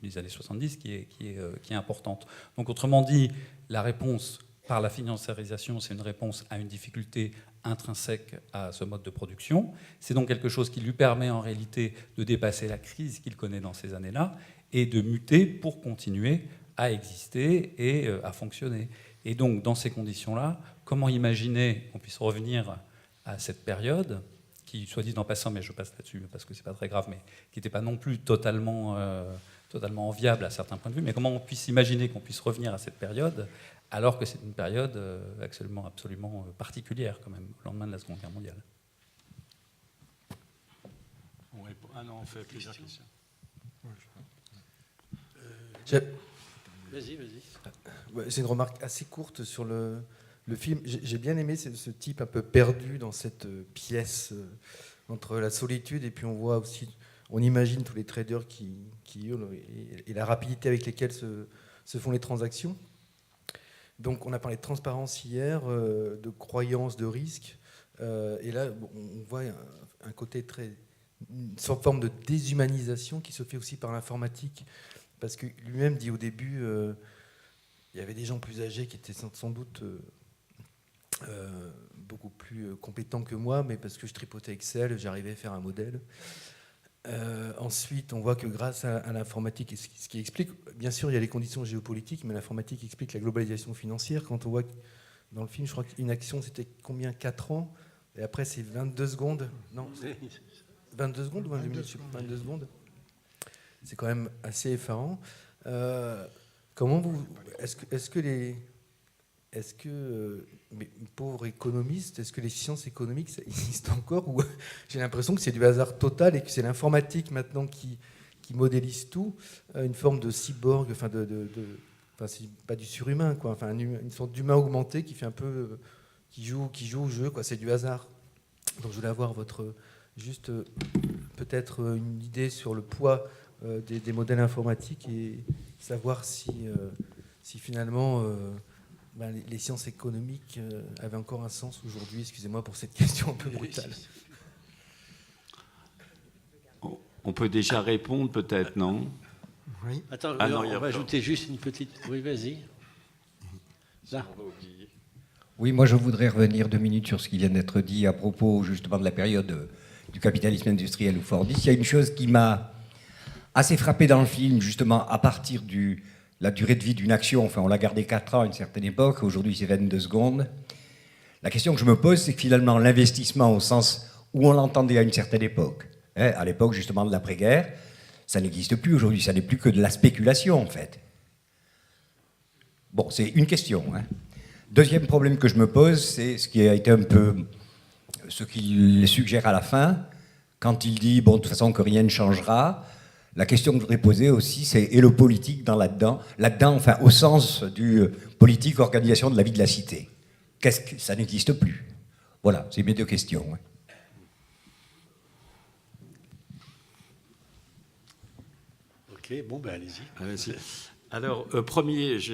S5: des années 70 qui est importante. Donc autrement dit, la réponse par la financiarisation, c'est une réponse à une difficulté intrinsèque à ce mode de production. C'est donc quelque chose qui lui permet en réalité de dépasser la crise qu'il connaît dans ces années-là et de muter pour continuer à exister et à fonctionner. Et donc, dans ces conditions-là, comment imaginer qu'on puisse revenir à cette période qui, soit dit en passant, mais je passe là-dessus parce que c'est pas très grave, mais qui n'était pas non plus totalement enviable à certains points de vue, mais comment on puisse imaginer qu'on puisse revenir à cette période alors que c'est une période absolument particulière quand même, au lendemain de la Seconde Guerre mondiale.
S3: Ah non, on fait plusieurs questions.
S2: Vas-y.
S6: C'est une remarque assez courte sur le film. J'ai bien aimé ce type un peu perdu dans cette pièce entre la solitude et puis on voit aussi, on imagine tous les traders qui hurlent et la rapidité avec laquelle se font les transactions. Donc on a parlé de transparence hier, de croyance, de risque. Et là, on voit un côté une forme de déshumanisation qui se fait aussi par l'informatique. Parce que lui-même dit au début, il y avait des gens plus âgés qui étaient sans doute beaucoup plus compétents que moi, mais parce que je tripotais Excel, j'arrivais à faire un modèle. Ensuite, on voit que grâce à l'informatique, ce qui explique, bien sûr, il y a les conditions géopolitiques, mais l'informatique explique la globalisation financière. Quand on voit que dans le film, je crois qu'une action, c'était combien, 4 ans, et après, c'est 22 secondes. Non, 22 secondes ou 22 minutes, 22 secondes. C'est quand même assez effarant. Est-ce que mes pauvres économistes, est-ce que les sciences économiques, ça existe encore, ou j'ai l'impression que c'est du hasard total et que c'est l'informatique maintenant qui modélise tout, une forme de cyborg, enfin c'est pas du surhumain, quoi, enfin une sorte d'humain augmenté qui fait un peu, qui joue au jeu, quoi, c'est du hasard. Donc je voulais avoir juste peut-être une idée sur le poids des modèles informatiques et savoir si finalement les sciences économiques avaient encore un sens aujourd'hui. Excusez-moi pour cette question un peu brutale.
S3: On peut déjà répondre peut-être, non?
S4: Oui.
S2: Attends,
S3: non,
S2: on va ajouter juste une petite... Oui, vas-y. Là.
S7: Oui, moi je voudrais revenir 2 minutes sur ce qui vient d'être dit à propos justement de la période du capitalisme industriel ou Fordiste. Il y a une chose qui m'a assez frappé dans le film, justement, à partir de la durée de vie d'une action. Enfin, on l'a gardé 4 ans à une certaine époque, aujourd'hui c'est 22 secondes. La question que je me pose, c'est que finalement l'investissement au sens où on l'entendait à une certaine époque, à l'époque justement de l'après-guerre, ça n'existe plus aujourd'hui, ça n'est plus que de la spéculation en fait. Bon, c'est une question. Deuxième problème que je me pose, c'est ce qui a été un peu ce qu'il suggère à la fin, quand il dit, bon, de toute façon que rien ne changera. La question que je voudrais poser aussi, c'est, et le politique là-dedans, enfin, au sens du politique, organisation de la vie de la cité. Qu'est-ce que ça n'existe plus? Voilà, c'est mes 2 questions.
S2: Ok, bon, ben allez-y.
S3: Allez-y. Alors, premier, je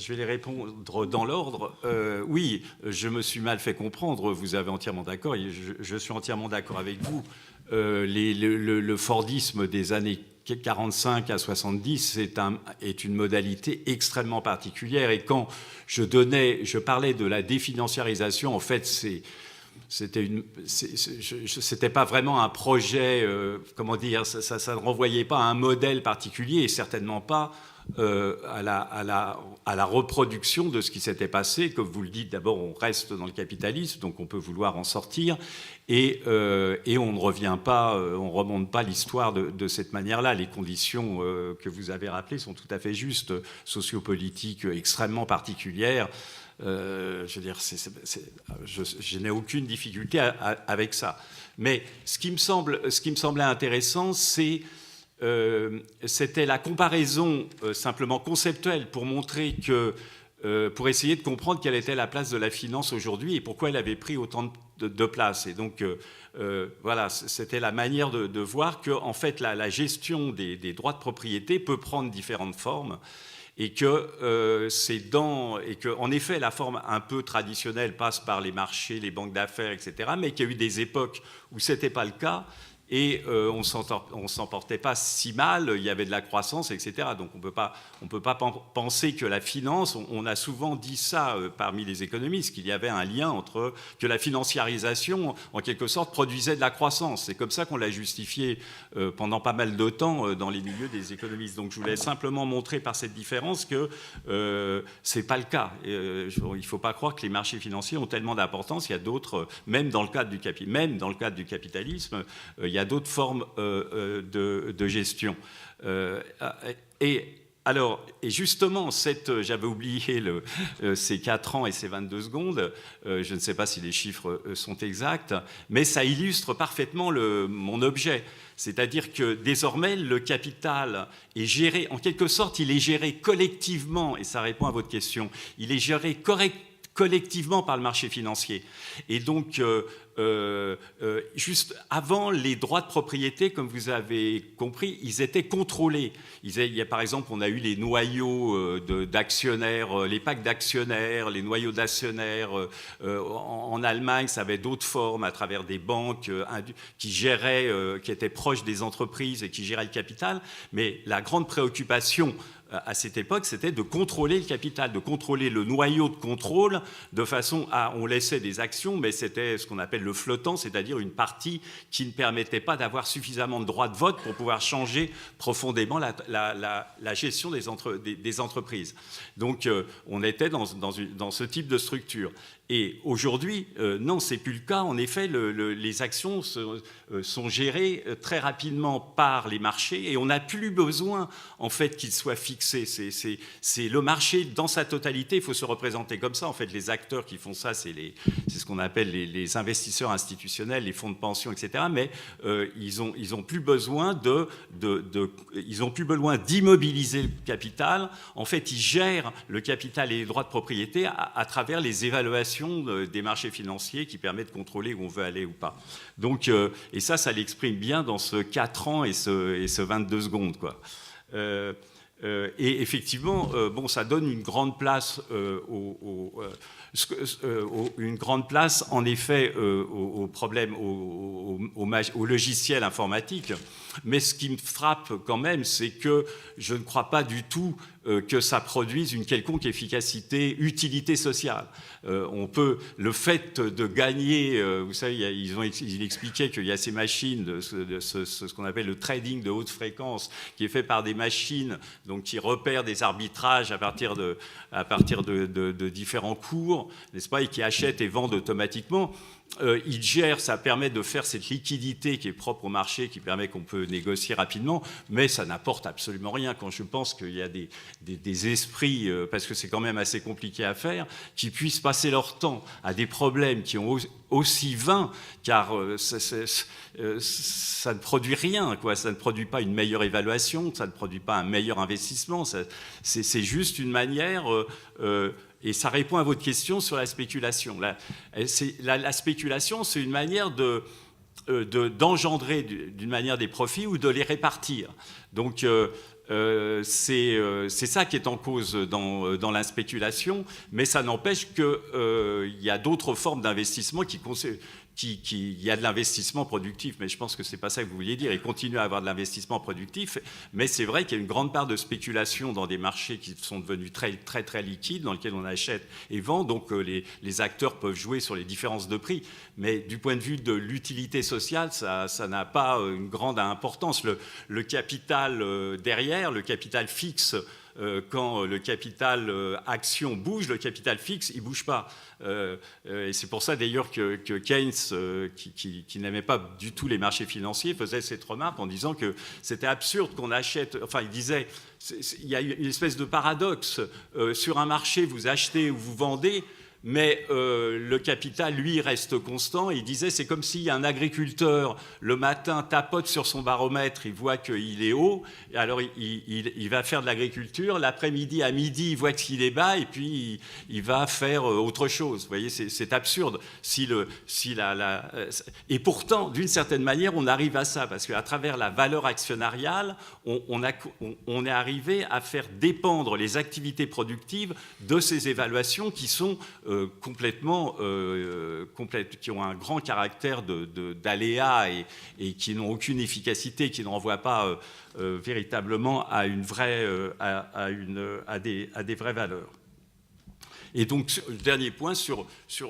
S3: vais les répondre dans l'ordre. Oui, je me suis mal fait comprendre, vous avez entièrement d'accord, et je suis entièrement d'accord avec vous. Le Fordisme des années 45 à 70 est une modalité extrêmement particulière. Et quand je parlais de la définanciarisation, en fait, c'était pas vraiment un projet, comment dire, ça ne renvoyait pas à un modèle particulier et certainement pas à la reproduction de ce qui s'était passé. Comme vous le dites, d'abord on reste dans le capitalisme, donc on peut vouloir en sortir et on ne revient pas, on remonte pas l'histoire de cette manière-là. Les conditions que vous avez rappelées sont tout à fait justes, sociopolitiques extrêmement particulières. Je veux dire, je n'ai aucune difficulté avec ça. Mais ce qui me semblait intéressant, c'était la comparaison simplement conceptuelle pour montrer que, pour essayer de comprendre quelle était la place de la finance aujourd'hui et pourquoi elle avait pris autant de place. Et donc, voilà, c'était la manière de voir que, en fait, la gestion des droits de propriété peut prendre différentes formes. Et que en effet, la forme un peu traditionnelle passe par les marchés, les banques d'affaires, etc., mais qu'il y a eu des époques où ce n'était pas le cas, et on ne s'en portait pas si mal, il y avait de la croissance, etc. Donc on ne peut pas penser que la finance, on a souvent dit ça parmi les économistes, qu'il y avait un lien entre, que la financiarisation, en quelque sorte, produisait de la croissance. C'est comme ça qu'on l'a justifié pendant pas mal de temps dans les milieux des économistes. Donc je voulais simplement montrer par cette différence que ce n'est pas le cas. Il ne faut pas croire que les marchés financiers ont tellement d'importance. Il y a d'autres, même dans le cadre du capitalisme, il y a d'autres formes de gestion. Et justement, j'avais oublié ces 4 ans et ces 22 secondes, je ne sais pas si les chiffres sont exacts, mais ça illustre parfaitement mon objet. C'est-à-dire que désormais, le capital est géré, en quelque sorte, il est géré collectivement, et ça répond à votre question, il est géré collectivement par le marché financier. Et donc, juste avant, les droits de propriété, comme vous avez compris, ils étaient contrôlés. Par exemple, on a eu les noyaux d'actionnaires, les packs d'actionnaires, les noyaux d'actionnaires. En Allemagne, ça avait d'autres formes à travers des banques qui géraient, qui étaient proches des entreprises et qui géraient le capital. Mais la grande préoccupation à cette époque, c'était de contrôler le capital, de contrôler le noyau de contrôle de façon à... On laissait des actions, mais c'était ce qu'on appelle le flottant, c'est-à-dire une partie qui ne permettait pas d'avoir suffisamment de droits de vote pour pouvoir changer profondément la gestion des entreprises. Donc, on était dans ce type de structure. Et aujourd'hui, non, c'est plus le cas. En effet, les actions sont gérées très rapidement par les marchés et on n'a plus besoin, en fait, qu'ils soient fixés. C'est le marché dans sa totalité. Il faut se représenter comme ça. En fait, les acteurs qui font ça, c'est ce qu'on appelle les investisseurs institutionnels, les fonds de pension, etc. Mais ils ont plus besoin d'immobiliser le capital. En fait, ils gèrent le capital et les droits de propriété à travers les évaluations des marchés financiers qui permettent de contrôler où on veut aller ou pas. Donc, et ça l'exprime bien dans ce 4 ans et ce 22 secondes, quoi. Et effectivement, ça donne une grande place une grande place, en effet, au problème, au logiciel informatique. Mais ce qui me frappe quand même, c'est que je ne crois pas du tout que ça produise une quelconque utilité sociale. Le fait de gagner, vous savez, il expliquait qu'il y a ces machines, ce qu'on appelle le trading de haute fréquence, qui est fait par des machines donc, qui repèrent des arbitrages à partir de différents cours, n'est-ce pas, et qui achètent et vendent automatiquement. Il gère, ça permet de faire cette liquidité qui est propre au marché, qui permet qu'on peut négocier rapidement, mais ça n'apporte absolument rien. Quand je pense qu'il y a des esprits, parce que c'est quand même assez compliqué à faire, qui puissent passer leur temps à des problèmes qui ont aussi vains, car ça ne produit rien, quoi. Ça ne produit pas une meilleure évaluation, ça ne produit pas un meilleur investissement, c'est juste une manière... Et ça répond à votre question sur la spéculation. La spéculation, c'est une manière d'engendrer d'une manière des profits ou de les répartir. Donc, c'est ça qui est en cause dans la spéculation, mais ça n'empêche qu'il y a d'autres formes d'investissement il y a de l'investissement productif, mais je pense que ce n'est pas ça que vous vouliez dire. Il continue à avoir de l'investissement productif, mais c'est vrai qu'il y a une grande part de spéculation dans des marchés qui sont devenus très, très, très liquides, dans lesquels on achète et vend. Donc les acteurs peuvent jouer sur les différences de prix. Mais du point de vue de l'utilité sociale, ça n'a pas une grande importance. Le capital derrière, le capital fixe, quand le capital action bouge, le capital fixe, il ne bouge pas. Et c'est pour ça d'ailleurs que Keynes, qui n'aimait pas du tout les marchés financiers, faisait cette remarque en disant que c'était absurde qu'on achète... Enfin, il disait, il y a une espèce de paradoxe. Sur un marché, vous achetez ou vous vendez, mais le capital, lui, reste constant. Il disait, c'est comme si un agriculteur, le matin, tapote sur son baromètre, il voit qu'il est haut, et alors il va faire de l'agriculture, l'après-midi, à midi, il voit qu'il est bas, et puis il va faire autre chose. Vous voyez, c'est absurde. Et pourtant, d'une certaine manière, on arrive à ça, parce qu'à travers la valeur actionnariale, on est arrivé à faire dépendre les activités productives de ces évaluations qui sont qui ont un grand caractère d'aléa et qui n'ont aucune efficacité, qui ne renvoient pas véritablement à une vraie, à des vraies valeurs. Et donc, le dernier point sur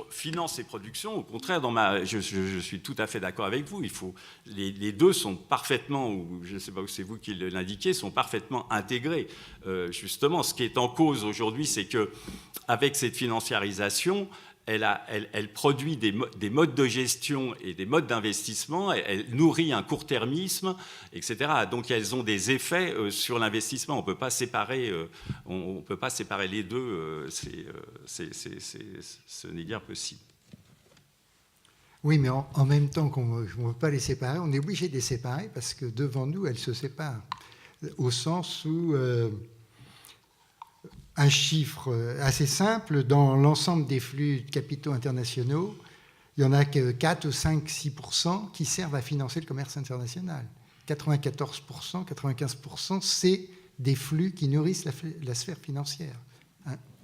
S3: finance et production, au contraire, je suis tout à fait d'accord avec vous. Les deux sont parfaitement, ou je ne sais pas où c'est vous qui l'indiquez, sont parfaitement intégrés. Justement, ce qui est en cause aujourd'hui, c'est que avec cette financiarisation, elle produit des modes de gestion et des modes d'investissement, elle nourrit un court-termisme, etc. Donc elles ont des effets sur l'investissement. On ne peut pas séparer les deux, ce n'est guère possible.
S4: Oui, mais en même temps qu'on ne veut pas les séparer, on est obligé de les séparer parce que devant nous, elles se séparent. Au sens où... un chiffre assez simple, dans l'ensemble des flux de capitaux internationaux, il n'y en a que 4 ou 5, 6% qui servent à financer le commerce international. 94%, 95%, c'est des flux qui nourrissent la sphère financière.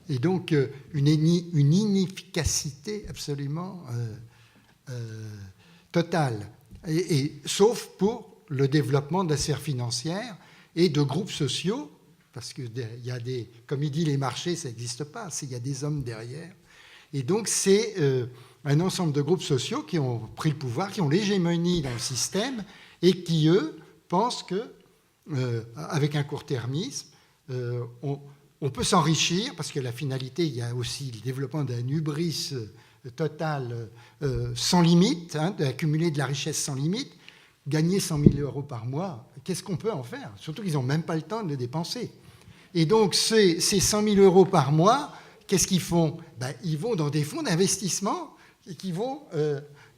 S4: Et donc, une inefficacité absolument totale. Sauf pour le développement de la sphère financière et de groupes sociaux, parce que y a comme il dit, les marchés, ça n'existe pas, il y a des hommes derrière. Et donc, c'est un ensemble de groupes sociaux qui ont pris le pouvoir, qui ont l'hégémonie dans le système, et qui, eux, pensent que, avec un court-termisme, on peut s'enrichir, parce que la finalité, il y a aussi le développement d'un hubris total sans limite, d'accumuler de la richesse sans limite. Gagner 100 000 € par mois, qu'est-ce qu'on peut en faire? Surtout qu'ils n'ont même pas le temps de le dépenser. Et donc, ces 100 000 € par mois, qu'est-ce qu'ils font? Ils vont dans des fonds d'investissement et qui vont...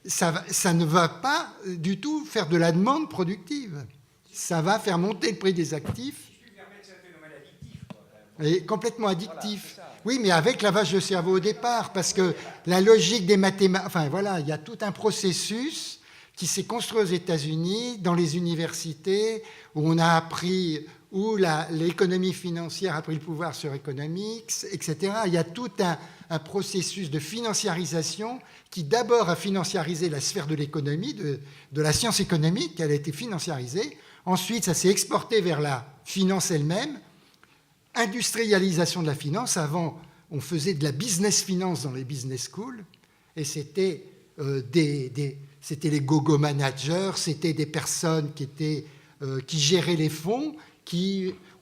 S4: ça ne va pas du tout faire de la demande productive. Ça va faire monter le prix des actifs. Et complètement addictif. Oui, mais avec lavage de cerveau au départ, parce que la logique des mathématiques... Enfin, voilà, il y a tout un processus qui s'est construit aux États-Unis, dans les universités, où on a appris, où l'économie financière a pris le pouvoir sur Economics, etc. Il y a tout un processus de financiarisation qui d'abord a financiarisé la sphère de l'économie, de la science économique, elle a été financiarisée. Ensuite, ça s'est exporté vers la finance elle-même. Industrialisation de la finance. Avant, on faisait de la business finance dans les business schools, et c'était c'était les go-go managers, c'était des personnes qui géraient les fonds,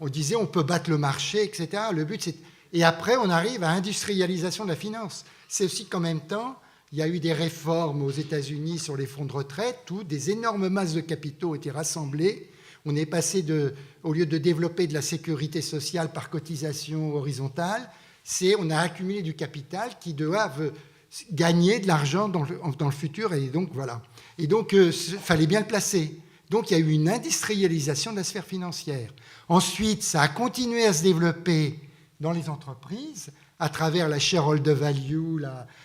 S4: on disait on peut battre le marché, etc. Le but, c'est... Et après, on arrive à industrialisation de la finance. C'est aussi qu'en même temps, il y a eu des réformes aux États-Unis sur les fonds de retraite, où des énormes masses de capitaux ont été rassemblées. On est passé au lieu de développer de la sécurité sociale par cotisation horizontale, on a accumulé du capital qui doivent gagner de l'argent dans le futur, et donc voilà. Et donc, il fallait bien le placer. Donc, il y a eu une industrialisation de la sphère financière. Ensuite, ça a continué à se développer dans les entreprises, à travers la shareholder value,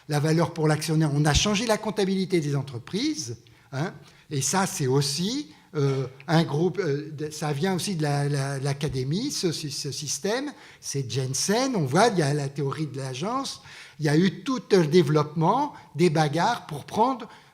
S4: la valeur pour l'actionnaire. On a changé la comptabilité des entreprises, et ça, c'est aussi un groupe, ça vient aussi de l'académie, ce système, c'est Jensen, on voit, il y a la théorie de l'agence, il y a eu tout le développement des bagarres pour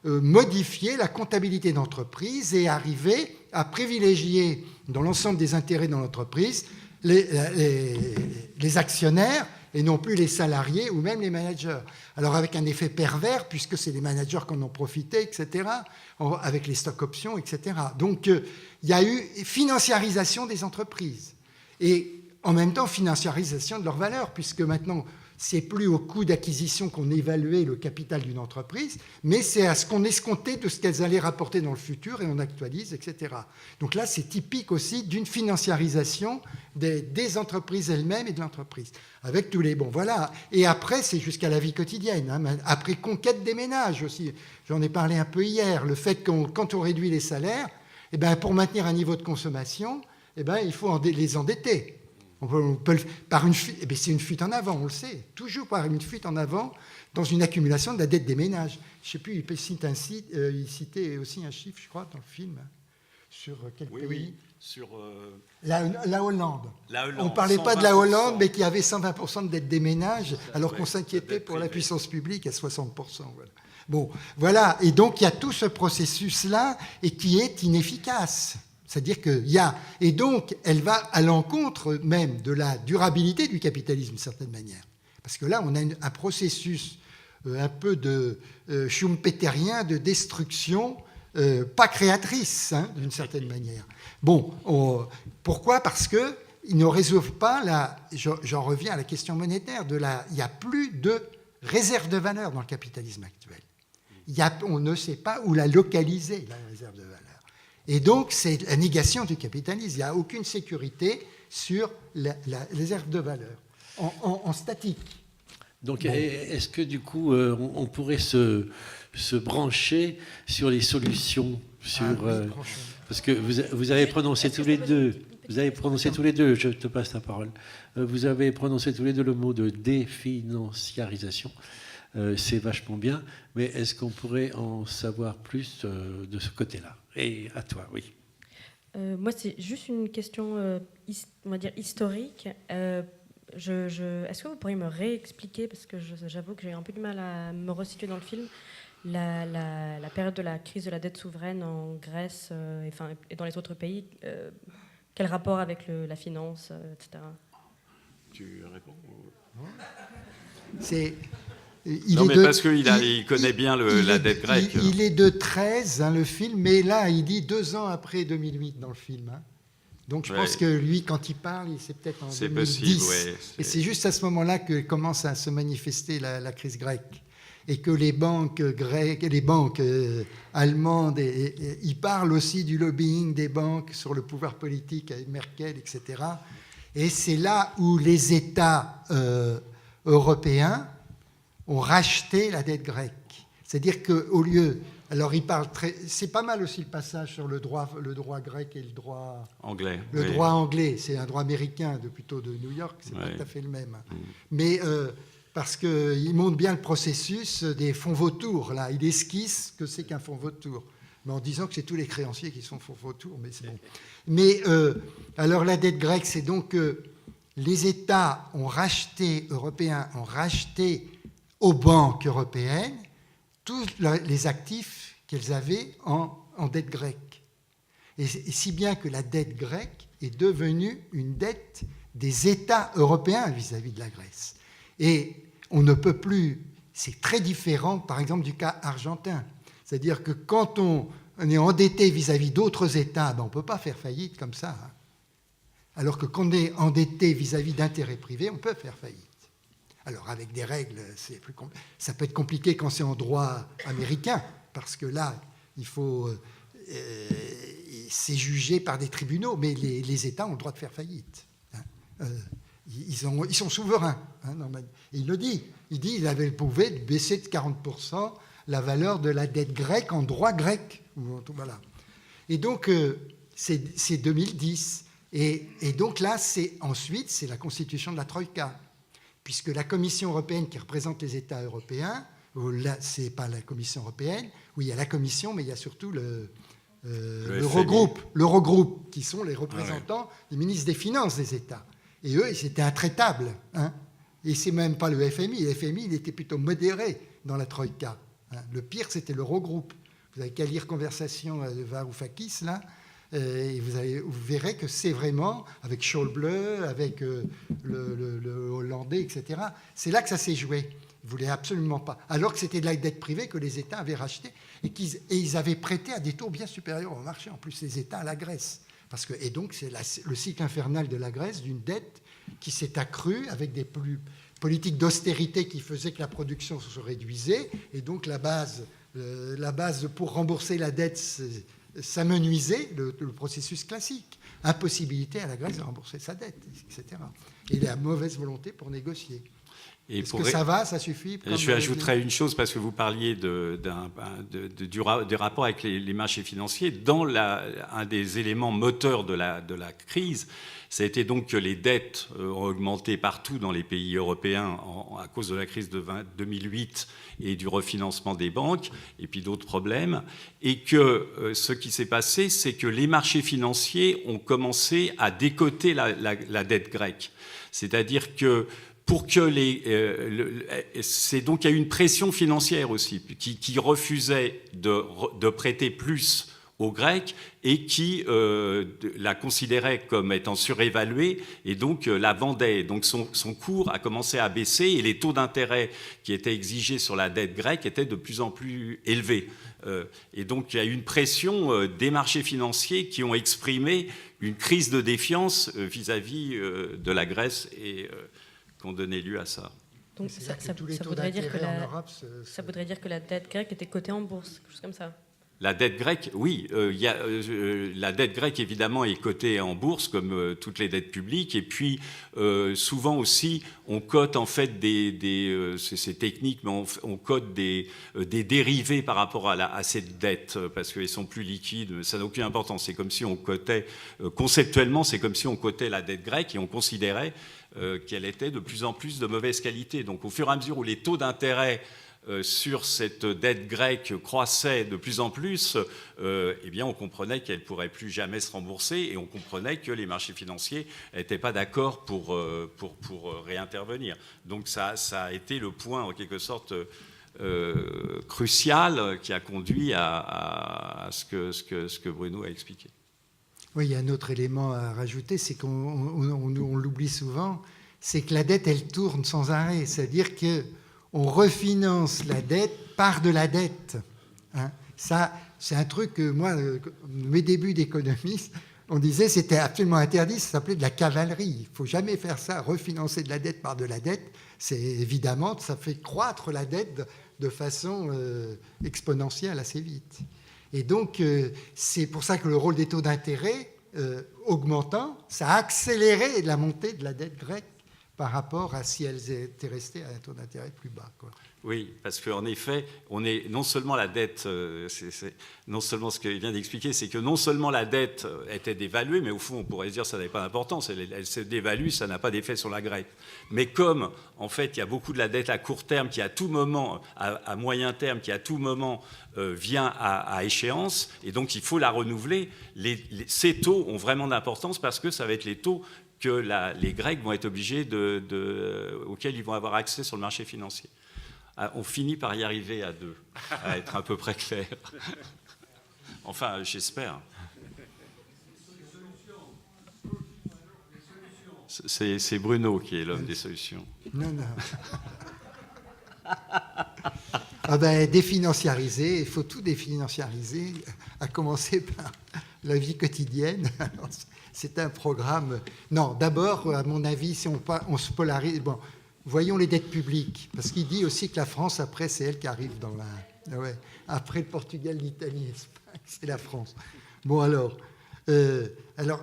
S4: modifier la comptabilité d'entreprise et arriver à privilégier dans l'ensemble des intérêts dans l'entreprise les actionnaires et non plus les salariés ou même les managers. Alors avec un effet pervers, puisque c'est les managers qui en ont profité, etc., avec les stock options, etc. Donc il y a eu financiarisation des entreprises et en même temps financiarisation de leurs valeurs, puisque maintenant c'est plus au coût d'acquisition qu'on évaluait le capital d'une entreprise, mais c'est à ce qu'on escomptait de ce qu'elles allaient rapporter dans le futur et on actualise, etc. Donc là, c'est typique aussi d'une financiarisation des entreprises elles-mêmes et de l'entreprise, avec tous les bons. Voilà. Et après, c'est jusqu'à la vie quotidienne. Hein. Après, conquête des ménages aussi. J'en ai parlé un peu hier. Le fait que quand on réduit les salaires, eh ben, pour maintenir un niveau de consommation, eh ben, il faut les endetter. C'est une fuite en avant, on le sait, toujours par une fuite en avant dans une accumulation de la dette des ménages. Je ne sais plus, il citait aussi un chiffre, je crois, dans le film, sur quel pays
S3: Oui, sur
S4: la Hollande.
S3: la Hollande.
S4: On ne parlait pas de la
S3: 120%.
S4: Hollande, mais qui avait 120% de dette des ménages, alors
S3: ouais,
S4: qu'on s'inquiétait
S3: de
S4: pour la
S3: dette
S4: puissance publique à 60%. Voilà. Bon, voilà, et donc il y a tout ce processus-là et qui est inefficace. C'est-à-dire qu'il y a... Et donc, elle va à l'encontre même de la durabilité du capitalisme, d'une certaine manière. Parce que là, on a un processus un peu de schumpeterien, de destruction, pas créatrice, hein, d'une certaine manière. Bon, pourquoi ? Parce qu'il ne résolvent pas, j'en reviens à la question monétaire, il n'y a plus de réserve de valeur dans le capitalisme actuel. On ne sait pas où la localiser, la réserve de valeur. Et donc, c'est la négation du capitalisme. Il n'y a aucune sécurité sur la réserve de valeur, en statique.
S2: Donc, est-ce que du coup, on pourrait se brancher sur les solutions parce que vous avez prononcé tous les deux. Vous avez prononcé tous les deux, je te passe la parole. Vous avez prononcé tous les deux le mot de définanciarisation. C'est vachement bien, mais est-ce qu'on pourrait en savoir plus de ce côté-là ? Et à toi, oui.
S8: Moi, c'est juste une question, on va dire, historique. Est-ce que vous pourriez me réexpliquer, parce que j'avoue que j'ai un peu du mal à me resituer dans le film, la période de la crise de la dette souveraine en Grèce et dans les autres pays, quel rapport avec la finance, etc.
S3: Tu réponds ? Parce qu'il connaît bien la dette grecque.
S4: Il est de 13, hein, le film, mais là, il dit 2 ans après 2008 dans le film. Hein. Donc je pense que lui, quand il parle, c'est peut-être en 2010.
S3: Possible, ouais,
S4: et c'est juste à ce moment-là que commence à se manifester la crise grecque. Et que les banques grecques, les banques allemandes, ils parlent aussi du lobbying des banques sur le pouvoir politique avec Merkel, etc. Et c'est là où les États européens ont racheté la dette grecque. C'est-à-dire qu'au lieu... Alors, il parle c'est pas mal aussi le passage sur le droit grec et le droit...
S3: Anglais.
S4: Le droit anglais, c'est un droit américain, plutôt de New York, c'est pas tout à fait le même. Mais parce qu'il montre bien le processus des fonds vautours, là. Il esquisse que c'est qu'un fonds vautour. Mais en disant que c'est tous les créanciers qui sont fonds vautours, mais c'est bon. Mais alors, la dette grecque, c'est donc que les États européens ont racheté aux banques européennes tous les actifs qu'elles avaient en dette grecque. Et si bien que la dette grecque est devenue une dette des États européens vis-à-vis de la Grèce. Et on ne peut plus... C'est très différent, par exemple, du cas argentin. C'est-à-dire que quand on est endetté vis-à-vis d'autres États, on ne peut pas faire faillite comme ça. Hein. Alors que quand on est endetté vis-à-vis d'intérêts privés, on peut faire faillite. Alors, avec des règles, ça peut être compliqué quand c'est en droit américain, parce que là, c'est jugé par des tribunaux, mais les États ont le droit de faire faillite. Hein. Ils sont souverains. Hein, il le dit. Il dit qu'il pouvait baisser de 40% la valeur de la dette grecque en droit grec. Voilà. Et donc, c'est 2010. Et donc là, ensuite, c'est la constitution de la Troïka. Puisque la Commission européenne qui représente les États européens, là, ce n'est pas la Commission européenne, oui, il y a la Commission, mais il y a surtout l'Eurogroupe, qui sont les représentants des ministres des Finances des États. Et eux, ils étaient intraitables. Hein. Et ce n'est même pas le FMI. Le FMI, il était plutôt modéré dans la Troïka. Hein. Le pire, c'était l'Eurogroupe. Vous n'avez qu'à lire Conversation de Varoufakis, là, et vous verrez que c'est vraiment, avec Schäuble, avec le Hollandais, etc., c'est là que ça s'est joué. Ils ne voulaient absolument pas. Alors que c'était de la dette privée que les États avaient rachetée et ils avaient prêté à des taux bien supérieurs au marché, en plus les États à la Grèce. Et donc c'est le cycle infernal de la Grèce, d'une dette qui s'est accrue avec des politiques d'austérité qui faisaient que la production se réduisait, et donc la base pour rembourser la dette s'amenuisait, le processus classique. Impossibilité à la Grèce de rembourser sa dette, etc. Et la mauvaise volonté pour négocier. Est-ce que ça va, ça suffit?
S3: Je ajouterai une chose, parce que vous parliez du rapport avec les marchés financiers. Un des éléments moteurs de la crise, ça a été donc que les dettes ont augmenté partout dans les pays européens à cause de la crise de 2008 et du refinancement des banques, et puis d'autres problèmes. Et que ce qui s'est passé, c'est que les marchés financiers ont commencé à décoter la dette grecque. C'est-à-dire que pour que c'est donc il y a eu une pression financière aussi qui refusait de prêter plus aux Grecs et qui la considérait comme étant surévaluée et donc la vendait. Donc son cours a commencé à baisser et les taux d'intérêt qui étaient exigés sur la dette grecque étaient de plus en plus élevés. Et donc il y a eu une pression des marchés financiers qui ont exprimé une crise de défiance vis-à-vis de la Grèce et qui ont donné lieu à ça.
S8: Donc ça voudrait dire que la dette grecque était cotée en bourse, quelque chose comme ça.
S3: La dette grecque, oui. La dette grecque, évidemment, est cotée en bourse, comme toutes les dettes publiques. Et puis, souvent aussi, on cote, en fait, c'est technique, mais on cote des dérivés par rapport à cette dette, parce qu'ils sont plus liquides. Ça n'a aucune importance. C'est comme si on cotait, conceptuellement, c'est comme si on cotait la dette grecque et on considérait qu'elle était de plus en plus de mauvaise qualité. Donc, au fur et à mesure où les taux d'intérêt sur cette dette grecque croissait de plus en plus, eh bien on comprenait qu'elle ne pourrait plus jamais se rembourser et on comprenait que les marchés financiers n'étaient pas d'accord pour réintervenir. Donc ça a été le point en quelque sorte crucial qui a conduit à ce que Bruno a expliqué.
S4: Oui, il y a un autre élément à rajouter, c'est qu'on l'oublie souvent, c'est que la dette, elle tourne sans arrêt. C'est-à-dire que on refinance la dette par de la dette. Hein. Ça, c'est un truc que moi, mes débuts d'économiste, on disait c'était absolument interdit, ça s'appelait de la cavalerie. Il ne faut jamais faire ça, refinancer de la dette par de la dette. C'est évidemment, ça fait croître la dette de façon exponentielle assez vite. Et donc, c'est pour ça que le rôle des taux d'intérêt augmentant, ça a accéléré la montée de la dette grecque par rapport à si elles étaient restées à un taux d'intérêt plus bas, quoi.
S3: Oui, parce qu'en effet, on est non seulement la dette, non seulement ce qu'il vient d'expliquer, c'est que non seulement la dette était dévaluée, mais au fond, on pourrait se dire que ça n'avait pas d'importance, elle se dévalue, ça n'a pas d'effet sur la grecque. Mais comme, en fait, il y a beaucoup de la dette à court terme qui, à tout moment, à moyen terme, qui, à tout moment, vient à échéance, et donc il faut la renouveler, ces taux ont vraiment d'importance parce que ça va être les taux que les Grecs vont être obligés auxquels ils vont avoir accès sur le marché financier. On finit par y arriver à deux, à être à peu près clair. Enfin, j'espère. C'est Bruno qui est l'homme des solutions.
S4: Non. Ah ben, définanciariser, il faut tout définanciariser, à commencer par la vie quotidienne. Alors, c'est un programme... Non, d'abord, à mon avis, si on se polarise... Bon, voyons les dettes publiques, parce qu'il dit aussi que la France, après, c'est elle qui arrive dans la... Ouais, après le Portugal, l'Italie, l'Espagne, c'est la France. Bon, alors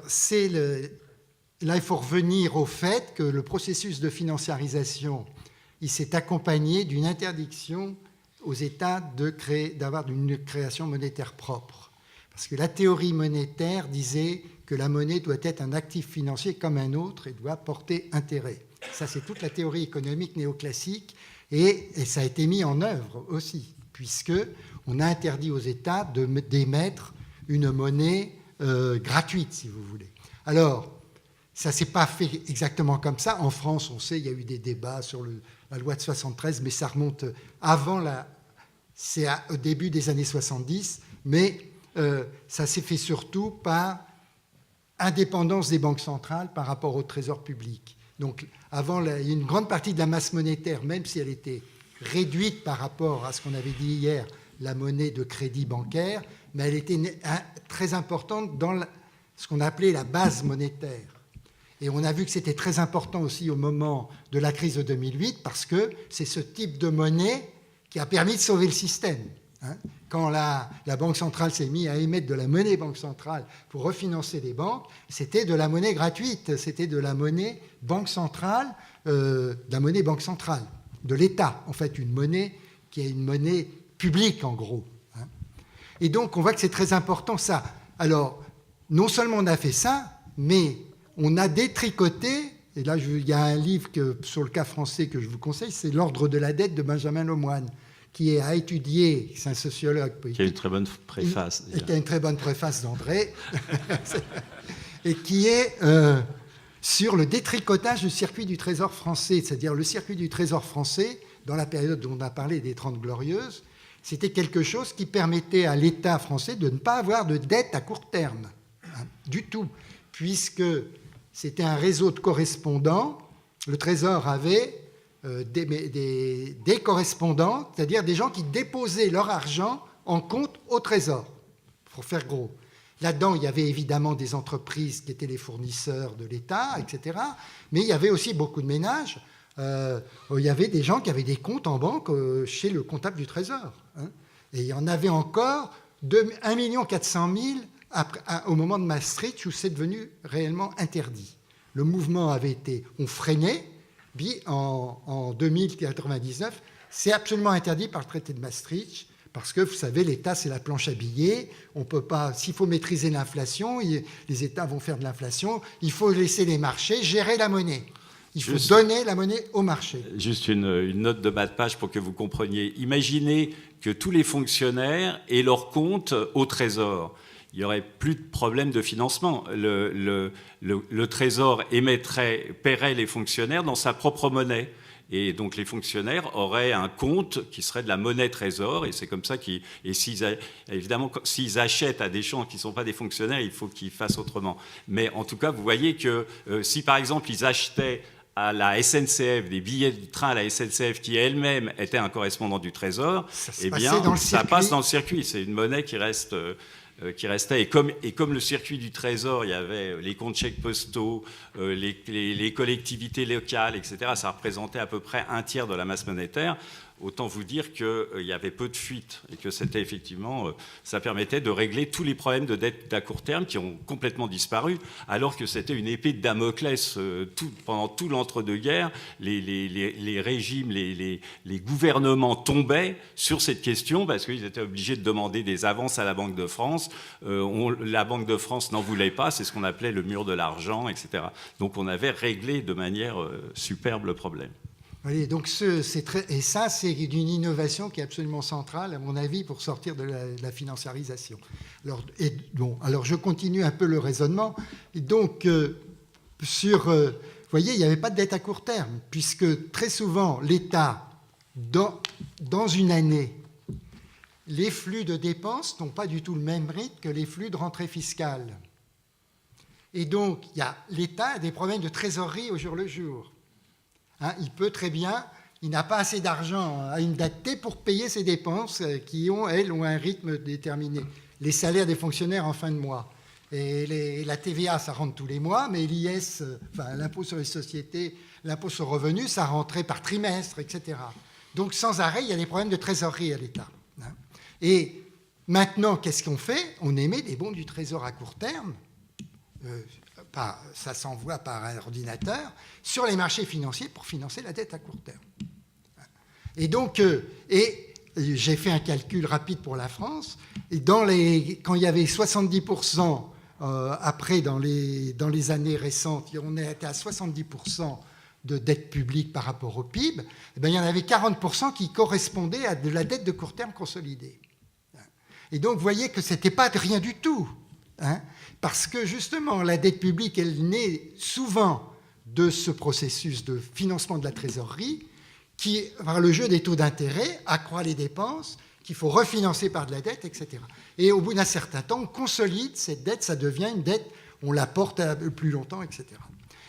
S4: c'est là, il faut revenir au fait que le processus de financiarisation, il s'est accompagné d'une interdiction aux États d'avoir une création monétaire propre. Parce que la théorie monétaire disait que la monnaie doit être un actif financier comme un autre et doit porter intérêt. Ça, c'est toute la théorie économique néoclassique et ça a été mis en œuvre aussi, puisqu'on a interdit aux États d'émettre une monnaie gratuite, si vous voulez. Alors, ça ne s'est pas fait exactement comme ça. En France, on sait, il y a eu des débats sur la loi de 73, mais ça remonte c'est au début des années 70, mais ça s'est fait surtout par indépendance des banques centrales par rapport au trésor public. Donc, avant, il y a une grande partie de la masse monétaire, même si elle était réduite par rapport à ce qu'on avait dit hier, la monnaie de crédit bancaire, mais elle était très importante dans ce qu'on appelait la base monétaire. Et on a vu que c'était très important aussi au moment de la crise de 2008 parce que c'est ce type de monnaie qui a permis de sauver le système. Quand la Banque centrale s'est mise à émettre de la monnaie banque centrale pour refinancer les banques, c'était de la monnaie gratuite, c'était de la monnaie banque centrale, de l'État, en fait, une monnaie qui est une monnaie publique, en gros. Et donc, on voit que c'est très important, ça. Alors, non seulement on a fait ça, mais on a détricoté, et là, il y a un livre sur le cas français que je vous conseille, c'est L'ordre de la dette de Benjamin Lemoine, qui a étudié, c'est un sociologue politique.
S3: Qui a une très bonne préface.
S4: Et qui a une très bonne préface d'André, et qui est sur le détricotage du circuit du Trésor français, c'est-à-dire le circuit du Trésor français, dans la période dont on a parlé des 30 Glorieuses, c'était quelque chose qui permettait à l'État français de ne pas avoir de dette à court terme, du tout, puisque c'était un réseau de correspondants. Le Trésor avait des correspondants, c'est-à-dire des gens qui déposaient leur argent en compte au Trésor, pour faire gros. Là-dedans, il y avait évidemment des entreprises qui étaient les fournisseurs de l'État, etc. Mais il y avait aussi beaucoup de ménages. Il y avait des gens qui avaient des comptes en banque chez le comptable du Trésor. Et il y en avait encore 1 400 000 au moment de Maastricht, où c'est devenu réellement interdit. Le mouvement avait été... On freinait, puis en 2099, c'est absolument interdit par le traité de Maastricht, parce que, vous savez, l'État, c'est la planche à billets. On peut pas... S'il faut maîtriser l'inflation, les États vont faire de l'inflation. Il faut laisser les marchés gérer la monnaie. Il faut donner la monnaie au marché.
S3: Juste une note de bas de page pour que vous compreniez. Imaginez que tous les fonctionnaires aient leur compte au Trésor. Il n'y aurait plus de problème de financement. Le Trésor paierait les fonctionnaires dans sa propre monnaie. Et donc les fonctionnaires auraient un compte qui serait de la monnaie Trésor, et c'est comme ça évidemment, s'ils achètent à des gens qui ne sont pas des fonctionnaires, il faut qu'ils fassent autrement. Mais en tout cas, vous voyez que si par exemple ils achetaient à la SNCF des billets de train à la SNCF qui elle-même était un correspondant du Trésor, eh bien ça passe dans le circuit. C'est une monnaie qui restait. Et comme le circuit du Trésor, il y avait les comptes chèques postaux, les collectivités locales, etc. Ça représentait à peu près un tiers de la masse monétaire. Autant vous dire qu'il y avait peu de fuites et que c'était effectivement, ça permettait de régler tous les problèmes de dette à court terme qui ont complètement disparu, alors que c'était une épée de Damoclès pendant tout l'entre-deux-guerres. Les régimes, les gouvernements tombaient sur cette question parce qu'ils étaient obligés de demander des avances à la Banque de France. La Banque de France n'en voulait pas, c'est ce qu'on appelait le mur de l'argent, etc. Donc on avait réglé de manière superbe le problème.
S4: Oui, donc et ça, c'est d'une innovation qui est absolument centrale, à mon avis, pour sortir de la financiarisation. Alors, je continue un peu le raisonnement. Et donc, vous voyez, il n'y avait pas de dette à court terme, puisque très souvent, l'État, dans une année, les flux de dépenses n'ont pas du tout le même rythme que les flux de rentrée fiscale. Et donc, l'État a des problèmes de trésorerie au jour le jour. Il peut très bien, il n'a pas assez d'argent à une date T pour payer ses dépenses qui, ont un rythme déterminé. Les salaires des fonctionnaires en fin de mois. Et la TVA, ça rentre tous les mois, mais l'IS, l'impôt sur les sociétés, l'impôt sur le revenu, ça rentrait par trimestre, etc. Donc, sans arrêt, il y a des problèmes de trésorerie à l'État. Et maintenant, qu'est-ce qu'on fait ? On émet des bons du Trésor à court terme. Ça s'envoie par un ordinateur sur les marchés financiers pour financer la dette à court terme. Et donc, j'ai fait un calcul rapide pour la France, et quand il y avait 70%, après, dans les années récentes, on était à 70% de dette publique par rapport au PIB, il y en avait 40% qui correspondaient à de la dette de court terme consolidée. Et donc, vous voyez que ce n'était pas de rien du tout. Parce que justement, la dette publique, elle naît souvent de ce processus de financement de la trésorerie qui, par le jeu des taux d'intérêt, accroît les dépenses, qu'il faut refinancer par de la dette, etc. Et au bout d'un certain temps, on consolide cette dette, ça devient une dette, on la porte plus longtemps, etc.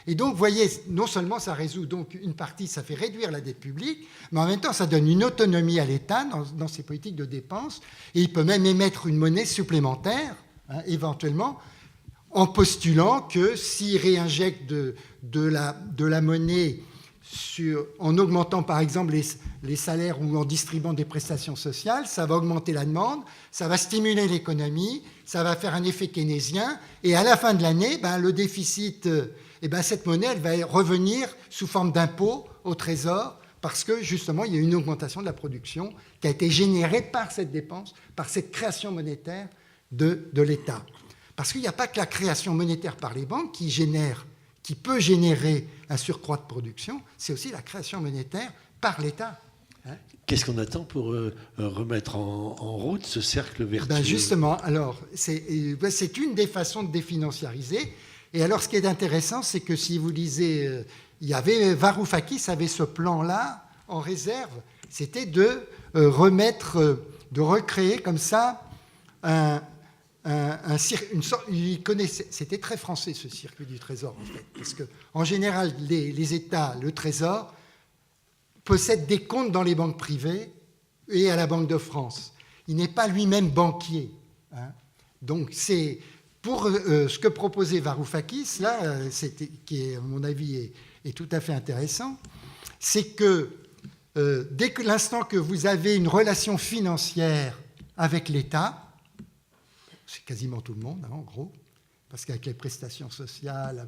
S4: Et donc, vous voyez, non seulement ça résout donc une partie, ça fait réduire la dette publique, mais en même temps, ça donne une autonomie à l'État dans ses politiques de dépenses, et il peut même émettre une monnaie supplémentaire, éventuellement, en postulant que s'il réinjecte de la monnaie en augmentant par exemple les salaires ou en distribuant des prestations sociales, ça va augmenter la demande, ça va stimuler l'économie, ça va faire un effet keynésien, et à la fin de l'année, le déficit, cette monnaie, elle va revenir sous forme d'impôt au Trésor, parce que justement, il y a une augmentation de la production qui a été générée par cette dépense, par cette création monétaire de l'État. Parce qu'il n'y a pas que la création monétaire par les banques qui peut générer un surcroît de production, c'est aussi la création monétaire par l'État.
S2: Qu'est-ce qu'on attend pour remettre en route ce cercle vertueux?
S4: Justement, alors, c'est une des façons de définanciariser. Et alors, ce qui est intéressant, c'est que si vous lisez, Varoufakis avait ce plan-là en réserve, c'était de recréer comme ça il connaissait, c'était très français ce circuit du Trésor en fait, parce que en général les États, le Trésor possède des comptes dans les banques privées et à la Banque de France. Il n'est pas lui-même banquier. Donc c'est pour ce que proposait Varoufakis là, qui est, à mon avis est tout à fait intéressant, c'est que dès que l'instant que vous avez une relation financière avec l'État, c'est quasiment tout le monde, en gros, parce qu'avec les prestations sociales,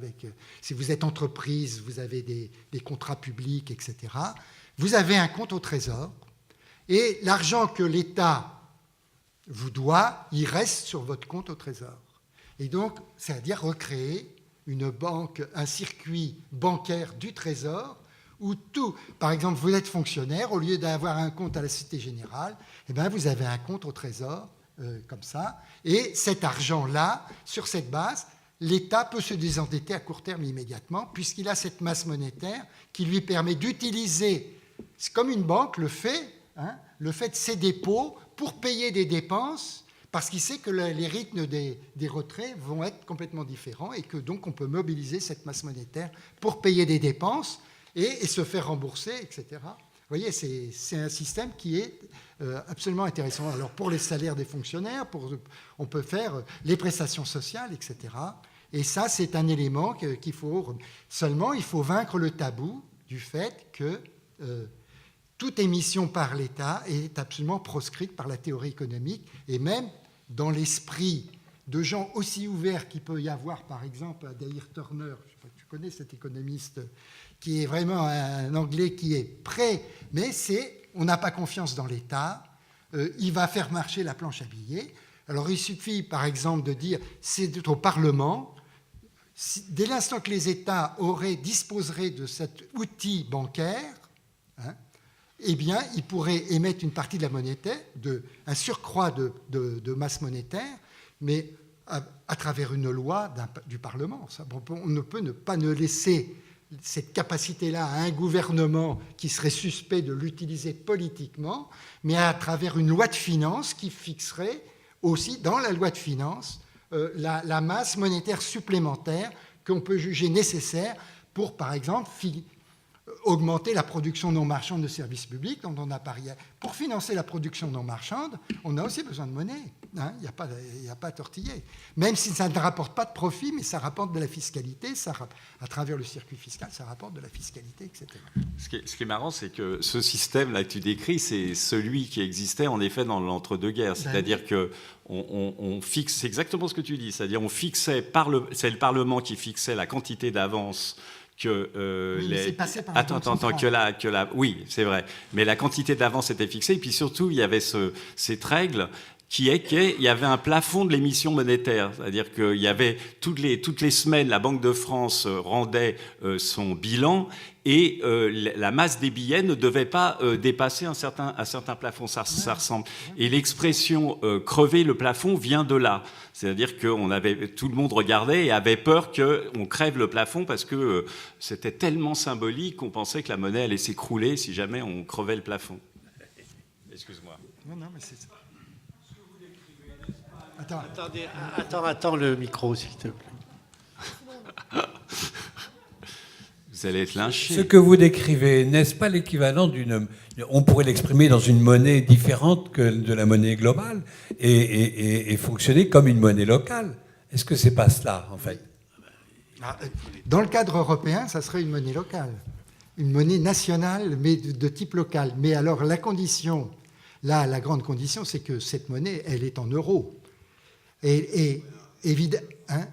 S4: si vous êtes entreprise, vous avez des contrats publics, etc., vous avez un compte au Trésor, et l'argent que l'État vous doit, il reste sur votre compte au Trésor. Et donc, c'est-à-dire recréer une banque, un circuit bancaire du Trésor, où tout, par exemple, vous êtes fonctionnaire, au lieu d'avoir un compte à la Société Générale, vous avez un compte au Trésor, comme ça, et cet argent-là, sur cette base, l'État peut se désendetter à court terme immédiatement, puisqu'il a cette masse monétaire qui lui permet d'utiliser, c'est comme une banque le fait de ses dépôts pour payer des dépenses, parce qu'il sait que les rythmes des retraits vont être complètement différents, et que donc on peut mobiliser cette masse monétaire pour payer des dépenses et se faire rembourser, etc. Vous voyez, c'est un système qui est absolument intéressant. Alors pour les salaires des fonctionnaires, on peut faire les prestations sociales, etc. Et ça, c'est un élément qu'il faut... Seulement, il faut vaincre le tabou du fait que toute émission par l'État est absolument proscrite par la théorie économique, et même dans l'esprit de gens aussi ouverts qu'il peut y avoir, par exemple, Adair Turner, je sais pas si tu connais cet économiste, qui est vraiment un Anglais qui est prêt, mais on n'a pas confiance dans l'État, il va faire marcher la planche à billets. Alors il suffit, par exemple, de dire, c'est au Parlement, dès l'instant que les États disposeraient de cet outil bancaire, ils pourraient émettre une partie de la monnaie, un surcroît de masse monétaire, mais à travers une loi du Parlement. On ne peut pas laisser cette capacité-là à un gouvernement qui serait suspect de l'utiliser politiquement, mais à travers une loi de finances qui fixerait aussi, dans la loi de finances, la masse monétaire supplémentaire qu'on peut juger nécessaire pour, par exemple, augmenter la production non marchande de services publics dont on a parlé. Pour financer la production non marchande, on a aussi besoin de monnaie. Il n'y a pas à tortiller. Même si ça ne rapporte pas de profit, mais ça rapporte de la fiscalité, à travers le circuit fiscal, ça rapporte de la fiscalité, etc.
S3: Ce qui est marrant, c'est que ce système-là que tu décris, c'est celui qui existait en effet dans l'entre-deux-guerres. C'est-à-dire que on fixe, c'est exactement ce que tu dis, c'est-à-dire on fixait, c'est le Parlement qui fixait la quantité d'avance que oui, c'est vrai. Mais la quantité d'avance était fixée. Et puis surtout, il y avait cette règle qui est qu'il y avait un plafond de l'émission monétaire. C'est-à-dire qu'il y avait toutes les semaines, la Banque de France rendait son bilan et la masse des billets ne devait pas dépasser un certain plafond. Ça ressemble. Et l'expression crever le plafond vient de là. C'est-à-dire que tout le monde regardait et avait peur qu'on crève le plafond parce que c'était tellement symbolique qu'on pensait que la monnaie allait s'écrouler si jamais on crevait le plafond. Excuse-moi.
S4: Non, mais c'est ça.
S2: Attends le micro, s'il te plaît.
S3: Vous allez être lynché.
S9: Ce que vous décrivez, n'est-ce pas l'équivalent on pourrait l'exprimer dans une monnaie différente que de la monnaie globale et fonctionner comme une monnaie locale. Est-ce que c'est pas cela, en fait?
S4: Dans le cadre européen, ça serait une monnaie locale, une monnaie nationale, mais de type local. Mais alors la condition, là, la grande condition, c'est que cette monnaie, elle est en euros. Et évidemment... Hein?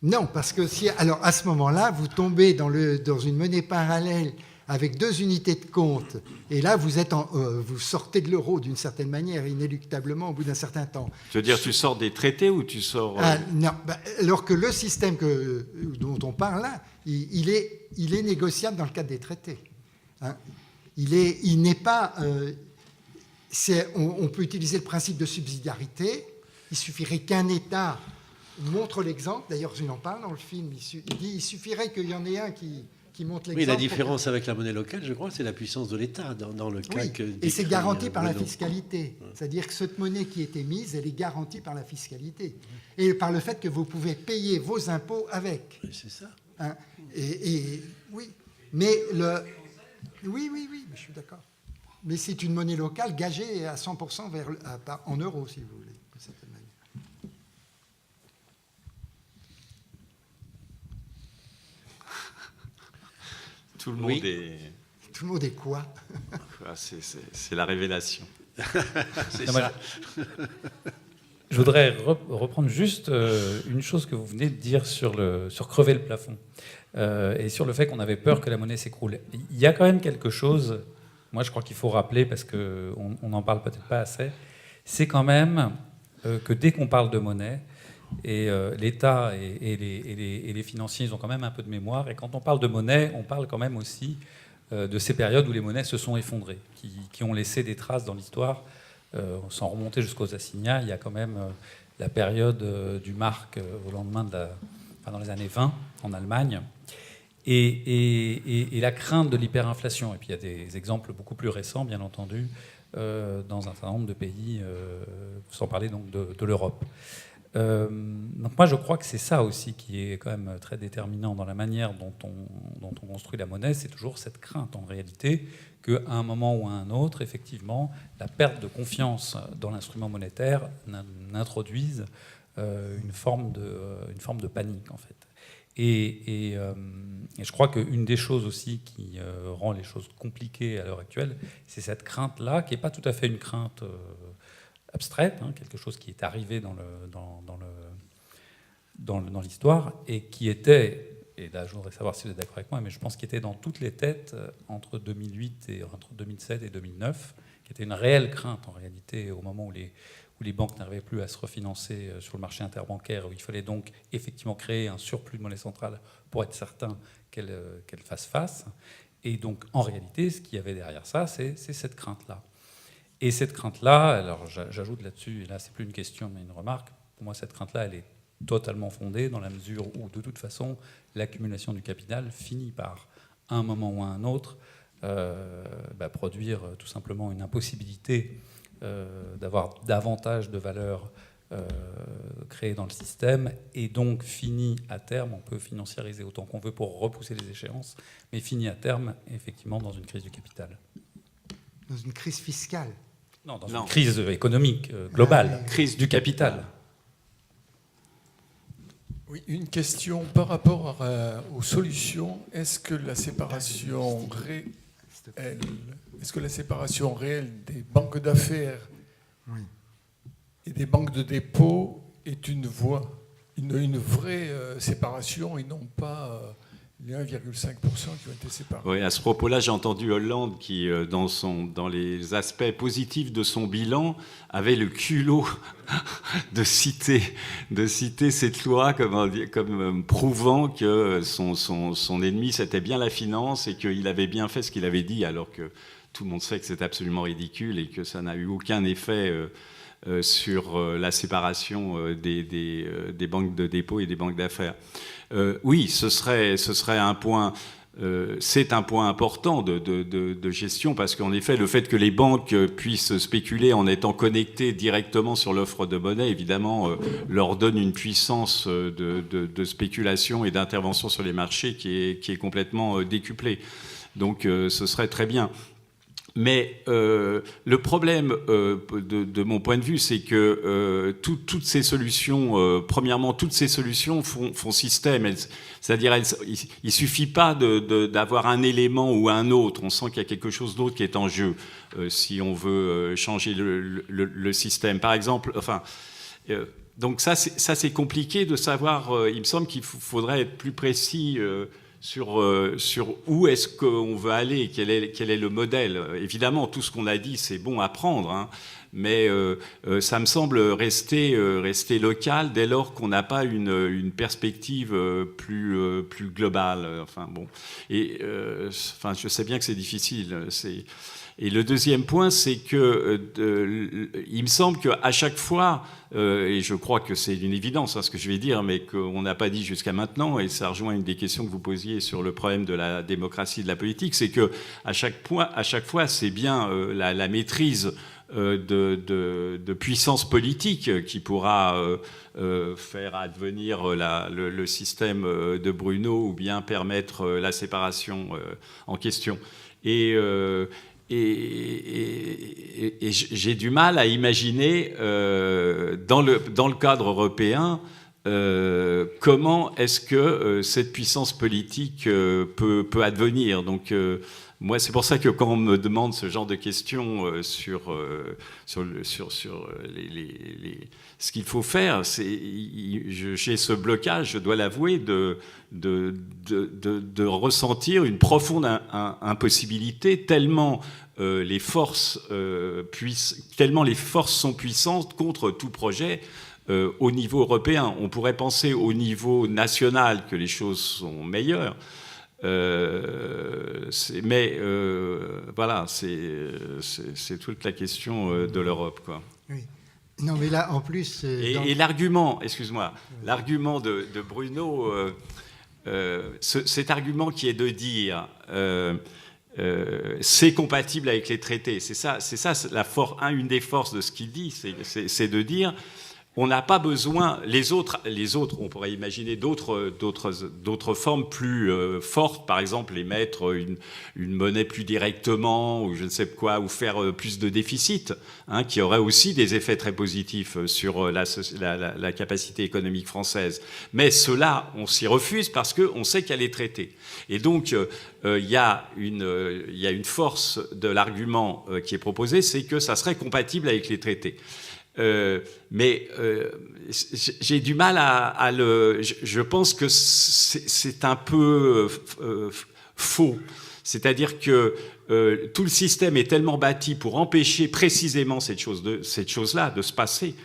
S4: Non, parce que si, alors à ce moment-là, vous tombez dans une monnaie parallèle avec 2 unités de compte, et là, vous sortez de l'euro d'une certaine manière, inéluctablement, au bout d'un certain temps.
S3: Tu veux dire, tu sors des traités ou tu sors...
S4: Non, alors que le système dont on parle là, il est négociable dans le cadre des traités. Hein. Il n'est pas... on peut utiliser le principe de subsidiarité. Il suffirait qu'un État montre l'exemple. D'ailleurs, je n'en parle dans le film. Il suffirait qu'il y en ait un qui montre l'exemple.
S2: Oui, la différence avec la monnaie locale, je crois, c'est la puissance de l'État dans le cas que...
S4: Et c'est garanti par la fiscalité. C'est-à-dire que cette monnaie qui est émise, elle est garantie par la fiscalité. Et par le fait que vous pouvez payer vos impôts avec.
S2: C'est ça.
S4: Hein. Oui. Mais Oui, je suis d'accord. Mais c'est une monnaie locale gagée à 100% en euros, si vous voulez, de certaine manière.
S3: Tout le monde est...
S4: Tout le monde est quoi?
S3: C'est la révélation.
S2: C'est ça.
S5: Je voudrais reprendre juste une chose que vous venez de dire sur crever le plafond et sur le fait qu'on avait peur que la monnaie s'écroule. Il y a quand même quelque chose, moi je crois qu'il faut rappeler, parce qu'on n'en parle peut-être pas assez, c'est quand même que dès qu'on parle de monnaie, et l'État et les financiers, ils ont quand même un peu de mémoire, et quand on parle de monnaie, on parle quand même aussi de ces périodes où les monnaies se sont effondrées, qui ont laissé des traces dans l'histoire. Sans remonter jusqu'aux assignats, il y a quand même la période du mark au lendemain dans les années 20 en Allemagne, et la crainte de l'hyperinflation. Et puis il y a des exemples beaucoup plus récents, bien entendu, dans un certain nombre de pays, sans parler donc de l'Europe. Donc moi je crois que c'est ça aussi qui est quand même très déterminant dans la manière dont on construit la monnaie, c'est toujours cette crainte en réalité qu'à un moment ou à un autre, effectivement, la perte de confiance dans l'instrument monétaire n'introduise une forme de panique en fait. Et je crois qu'une des choses aussi qui rend les choses compliquées à l'heure actuelle, c'est cette crainte-là, qui n'est pas tout à fait une crainte abstraite, hein, quelque chose qui est arrivé dans l'histoire et qui était, et là je voudrais savoir si vous êtes d'accord avec moi, mais je pense qu'il était dans toutes les têtes entre 2007 et 2009, qui était une réelle crainte en réalité au moment où les banques n'arrivaient plus à se refinancer sur le marché interbancaire, où il fallait donc effectivement créer un surplus de monnaie centrale pour être certain qu'elle fasse face. Et donc en réalité, ce qu'il y avait derrière ça, c'est cette crainte-là. Et cette crainte-là, alors j'ajoute là-dessus, et là c'est plus une question mais une remarque, pour moi cette crainte-là elle est totalement fondée dans la mesure où de toute façon l'accumulation du capital finit par, à un moment ou à un autre, produire tout simplement une impossibilité d'avoir davantage de valeur créée dans le système, et donc finit à terme, on peut financiariser autant qu'on veut pour repousser les échéances, mais finit à terme effectivement dans une crise du capital.
S4: Dans une crise fiscale?
S5: Non, dans une crise économique globale, crise du capital.
S10: Oui, une question par rapport aux solutions. Est-ce que la séparation réelle des banques d'affaires et des banques de dépôt est une vraie séparation et non pas les 1,5% qui ont été séparés?
S3: Oui, à ce propos-là, j'ai entendu Hollande qui, dans les aspects positifs de son bilan, avait le culot de citer cette loi comme prouvant que son ennemi, c'était bien la finance et qu'il avait bien fait ce qu'il avait dit, alors que tout le monde sait que c'est absolument ridicule et que ça n'a eu aucun effet sur la séparation des banques de dépôt et des banques d'affaires. Oui, ce serait un point. C'est un point important de gestion, parce qu'en effet, le fait que les banques puissent spéculer en étant connectées directement sur l'offre de monnaie, évidemment, leur donne une puissance de spéculation et d'intervention sur les marchés qui est complètement décuplée. Donc, ce serait très bien. Mais le problème, de mon point de vue, c'est que toutes ces solutions, premièrement, toutes ces solutions font système. C'est-à-dire, il ne suffit pas d'avoir un élément ou un autre. On sent qu'il y a quelque chose d'autre qui est en jeu si on veut changer le système. Par exemple, donc ça c'est compliqué de savoir. Il me semble qu'il faudrait être plus précis sur où est-ce qu'on veut aller, quel est le modèle. Évidemment, tout ce qu'on a dit, c'est bon à prendre, hein, mais ça me semble rester local dès lors qu'on n'a pas une perspective plus globale. Enfin, bon. Et je sais bien que c'est difficile. Et le deuxième point, c'est que il me semble qu'à chaque fois, et je crois que c'est une évidence, hein, ce que je vais dire, mais qu'on n'a pas dit jusqu'à maintenant, et ça rejoint une des questions que vous posiez sur le problème de la démocratie, de la politique, c'est que à chaque fois, c'est bien la maîtrise de puissance politique qui pourra faire advenir le système de Bruno ou bien permettre la séparation en question. Et j'ai du mal à imaginer, dans le cadre européen, comment est-ce que cette puissance politique peut advenir. Donc, moi, c'est pour ça que quand on me demande ce genre de questions sur ce qu'il faut faire, j'ai ce blocage, je dois l'avouer, de ressentir une profonde impossibilité, tellement les forces sont puissantes contre tout projet. Au niveau européen, on pourrait penser au niveau national que les choses sont meilleures. Voilà, c'est toute la question de l'Europe, quoi.
S4: Oui. Non, mais là, en plus...
S3: Et l'argument, excuse-moi, l'argument de Bruno, cet argument qui est de dire c'est compatible avec les traités, c'est ça une des forces de ce qu'il dit, c'est de dire... On n'a pas besoin, les autres, on pourrait imaginer d'autres formes plus fortes, par exemple émettre une monnaie plus directement, ou je ne sais quoi, ou faire plus de déficit, hein, qui aurait aussi des effets très positifs sur la capacité économique française. Mais cela, on s'y refuse parce qu'on sait qu'il y a les traités. Et donc, il y a une force de l'argument qui est proposé, c'est que ça serait compatible avec les traités. Mais j'ai du mal à le... Je pense que c'est un peu faux. C'est-à-dire que tout le système est tellement bâti pour empêcher précisément cette chose-là de se passer,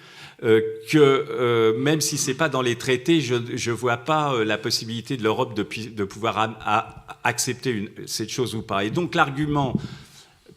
S3: que même si c'est pas dans les traités, je vois pas la possibilité de l'Europe de pouvoir accepter cette chose ou pas. Et donc l'argument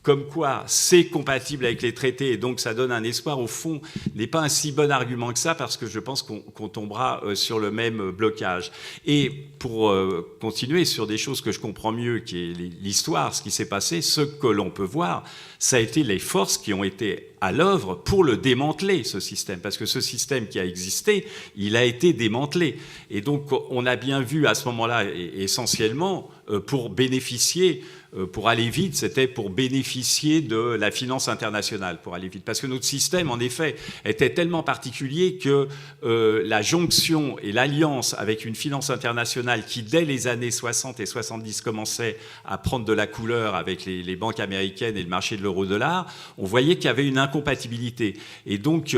S3: comme quoi c'est compatible avec les traités et donc ça donne un espoir, au fond, n'est pas un si bon argument que ça, parce que je pense qu'on tombera sur le même blocage. Et pour continuer sur des choses que je comprends mieux, qui est l'histoire, ce qui s'est passé, ce que l'on peut voir, ça a été les forces qui ont été à l'œuvre pour le démanteler, ce système. Parce que ce système qui a existé, il a été démantelé. Et donc, on a bien vu à ce moment-là, essentiellement, pour bénéficier, pour aller vite, c'était pour bénéficier de la finance internationale, pour aller vite. Parce que notre système, en effet, était tellement particulier que la jonction et l'alliance avec une finance internationale qui, dès les années 60 et 70, commençait à prendre de la couleur avec les banques américaines et le marché de l'euro-dollar, on voyait qu'il y avait une incompatibilité. Et donc,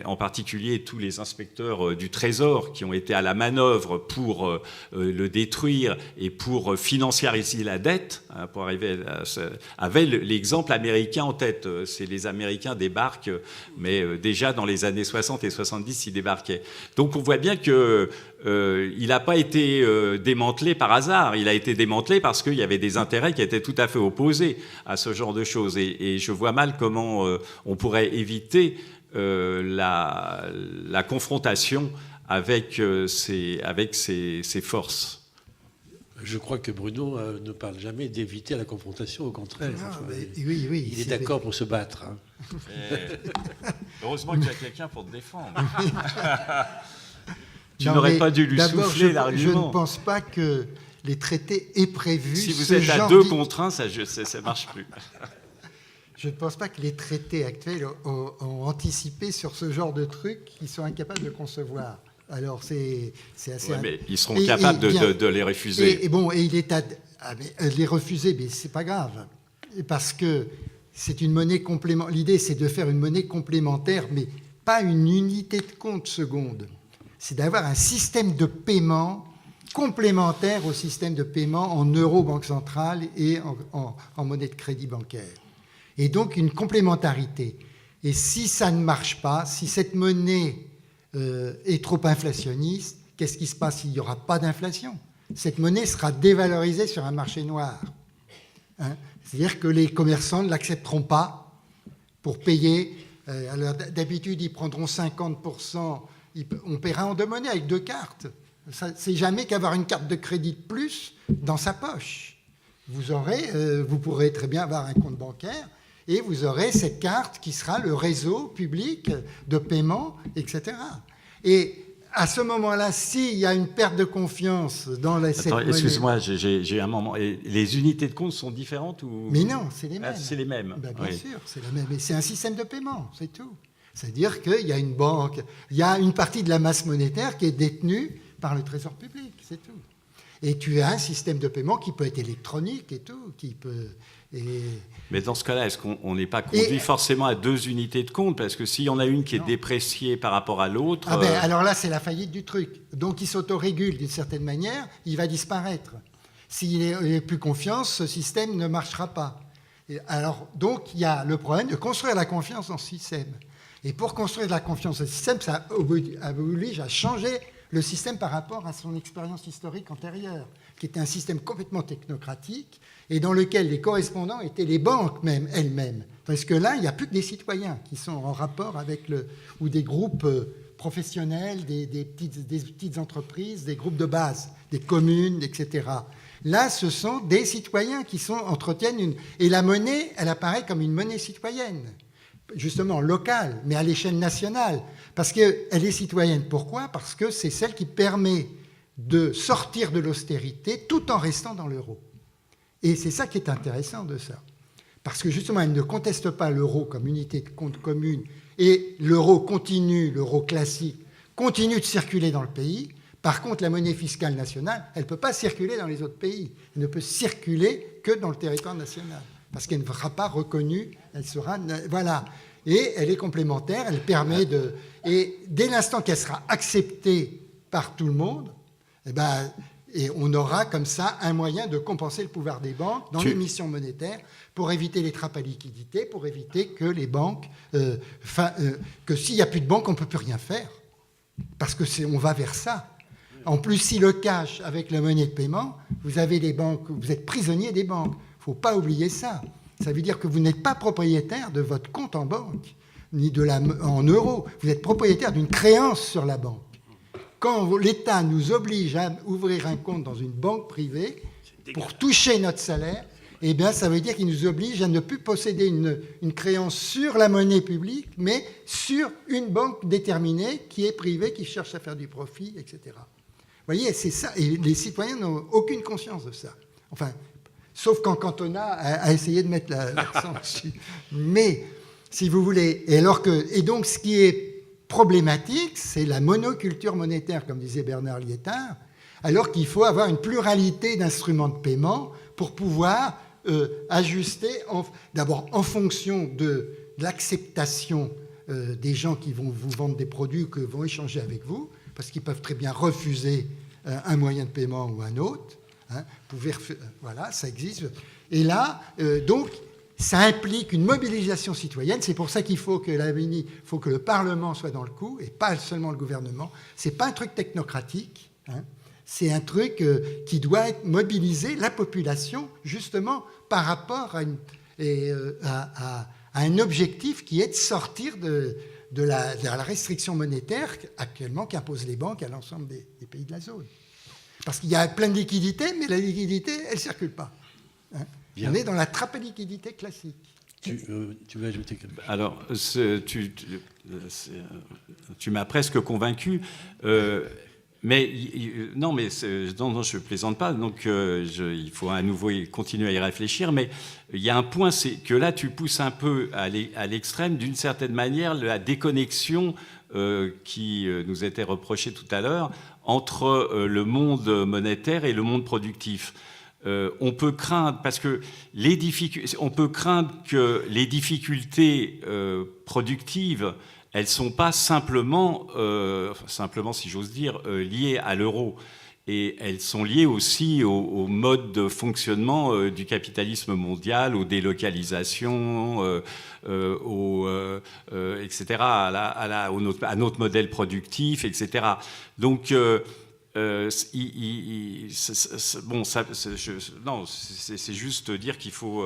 S3: en particulier, tous les inspecteurs du Trésor qui ont été à la manœuvre pour le détruire et pour financiariser la dette, hein, pour arriver avait l'exemple américain en tête. C'est les Américains débarquent, mais déjà dans les années 60 et 70, ils débarquaient. Donc on voit bien que il n'a pas été démantelé par hasard. Il a été démantelé parce qu'il y avait des intérêts qui étaient tout à fait opposés à ce genre de choses. Et je vois mal comment on pourrait éviter la confrontation avec ces forces.
S2: Je crois que Bruno ne parle jamais d'éviter la confrontation, au contraire.
S4: Oui,
S2: il est d'accord pour se battre. Hein.
S3: Heureusement qu'il y a quelqu'un pour te défendre. Tu n'aurais pas dû lui souffler l'argument.
S4: Je ne pense pas que les traités aient prévu
S3: Si vous
S4: ce
S3: êtes à
S4: genre
S3: 2 contre 1, ça ne marche plus.
S4: Je ne pense pas que les traités actuels ont anticipé sur ce genre de trucs qu'ils sont incapables de concevoir. Alors, c'est assez...
S3: Ouais, mais ils seront capables de les refuser.
S4: Et il est les refuser, mais c'est pas grave. Parce que c'est une monnaie complémentaire. L'idée, c'est de faire une monnaie complémentaire, mais pas une unité de compte seconde. C'est d'avoir un système de paiement complémentaire au système de paiement en euros banque centrale et en monnaie de crédit bancaire. Et donc une complémentarité. Et si ça ne marche pas, si cette monnaie est trop inflationniste, qu'est-ce qui se passe s'il n'y aura pas d'inflation? Cette monnaie sera dévalorisée sur un marché noir. Hein? C'est-à-dire que les commerçants ne l'accepteront pas pour payer. Alors d'habitude, ils prendront 50%, on paiera en 2 monnaies avec 2 cartes. C'est jamais qu'avoir une carte de crédit de plus dans sa poche. Vous pourrez très bien avoir un compte bancaire et vous aurez cette carte qui sera le réseau public de paiement, etc. Et à ce moment-là, s'il y a une perte de confiance dans cette monnaie...
S3: Excuse-moi, j'ai un moment. Et les unités de compte sont différentes ou...
S4: Mais non, c'est les mêmes.
S3: Ah, c'est les mêmes.
S4: Ben, bien sûr, c'est la même. Et c'est un système de paiement, c'est tout. C'est-à-dire qu'il y a une banque, il y a une partie de la masse monétaire qui est détenue par le Trésor public, c'est tout. Et tu as un système de paiement qui peut être électronique et tout, qui peut...
S3: Mais dans ce cas-là, est-ce qu'on n'est pas conduit forcément à 2 unités de compte? Parce que s'il y en a une qui est dépréciée par rapport à l'autre...
S4: Alors là, c'est la faillite du truc. Donc, il s'autorégule d'une certaine manière, il va disparaître. S'il n'est plus confiance, ce système ne marchera pas. Donc, il y a le problème de construire la confiance dans ce système. Et pour construire de la confiance dans ce système, ça oblige à changer le système par rapport à son expérience historique antérieure, qui était un système complètement technocratique et dans lequel les correspondants étaient les banques même elles-mêmes. Parce que là, il n'y a plus que des citoyens qui sont en rapport avec ou des groupes professionnels, des petites entreprises, des groupes de base, des communes, etc. Là, ce sont des citoyens qui entretiennent Et la monnaie, elle apparaît comme une monnaie citoyenne, justement locale, mais à l'échelle nationale. Parce qu'elle est citoyenne. Pourquoi? Parce que c'est celle qui permet de sortir de l'austérité tout en restant dans l'euro. Et c'est ça qui est intéressant de ça. Parce que justement, elle ne conteste pas l'euro comme unité de compte commune et l'euro classique, continue de circuler dans le pays. Par contre, la monnaie fiscale nationale, elle ne peut pas circuler dans les autres pays. Elle ne peut circuler que dans le territoire national. Parce qu'elle ne sera pas reconnue, elle sera... Voilà. Et elle est complémentaire, elle permet de... Et dès l'instant qu'elle sera acceptée par tout le monde, et on aura comme ça un moyen de compenser le pouvoir des banques dans l'émission monétaire pour éviter les trappes à liquidité, pour éviter que les banques... que s'il n'y a plus de banques, on ne peut plus rien faire. Parce qu'on va vers ça. En plus, si le cash avec la monnaie de paiement, vous avez des banques, vous êtes prisonnier des banques. Il ne faut pas oublier ça. Ça veut dire que vous n'êtes pas propriétaire de votre compte en banque, ni en euros. Vous êtes propriétaire d'une créance sur la banque. Quand l'État nous oblige à ouvrir un compte dans une banque privée pour toucher notre salaire, eh bien, ça veut dire qu'il nous oblige à ne plus posséder une créance sur la monnaie publique, mais sur une banque déterminée qui est privée, qui cherche à faire du profit, etc. Vous voyez, c'est ça. Et les citoyens n'ont aucune conscience de ça. Enfin, sauf quand Cantona a essayé de mettre l'accent dessus. Mais, si vous voulez... Et donc, ce qui est problématique, c'est la monoculture monétaire, comme disait Bernard Liétard, alors qu'il faut avoir une pluralité d'instruments de paiement pour pouvoir ajuster, d'abord en fonction de l'acceptation des gens qui vont vous vendre des produits, qui vont échanger avec vous, parce qu'ils peuvent très bien refuser un moyen de paiement ou un autre. Hein, voilà, ça existe. Et là, donc, ça implique une mobilisation citoyenne. C'est pour ça qu'il faut que le Parlement soit dans le coup, et pas seulement le gouvernement. C'est pas un truc technocratique. Hein, c'est un truc qui doit mobiliser la population, justement, par rapport à un objectif qui est de sortir de la restriction monétaire actuellement qu'imposent les banques à l'ensemble des pays de la zone. Parce qu'il y a plein de liquidités, mais la liquidité, elle ne circule pas. Hein. On est dans la trappe à liquidité classique.
S2: Tu veux ajouter quelque chose?
S3: Alors, tu m'as presque convaincu. Mais non, je plaisante pas. Donc, il faut à nouveau continuer à y réfléchir. Mais il y a un point, c'est que là, tu pousses un peu à l'extrême, d'une certaine manière, la déconnexion qui nous était reprochée tout à l'heure entre le monde monétaire et le monde productif. On peut craindre, parce que on peut craindre que les difficultés productives, elles ne sont pas simplement, si j'ose dire, liées à l'euro. Et elles sont liées aussi au mode de fonctionnement du capitalisme mondial, aux délocalisations, etc., à notre modèle productif, etc. Donc, c'est juste dire qu'il faut...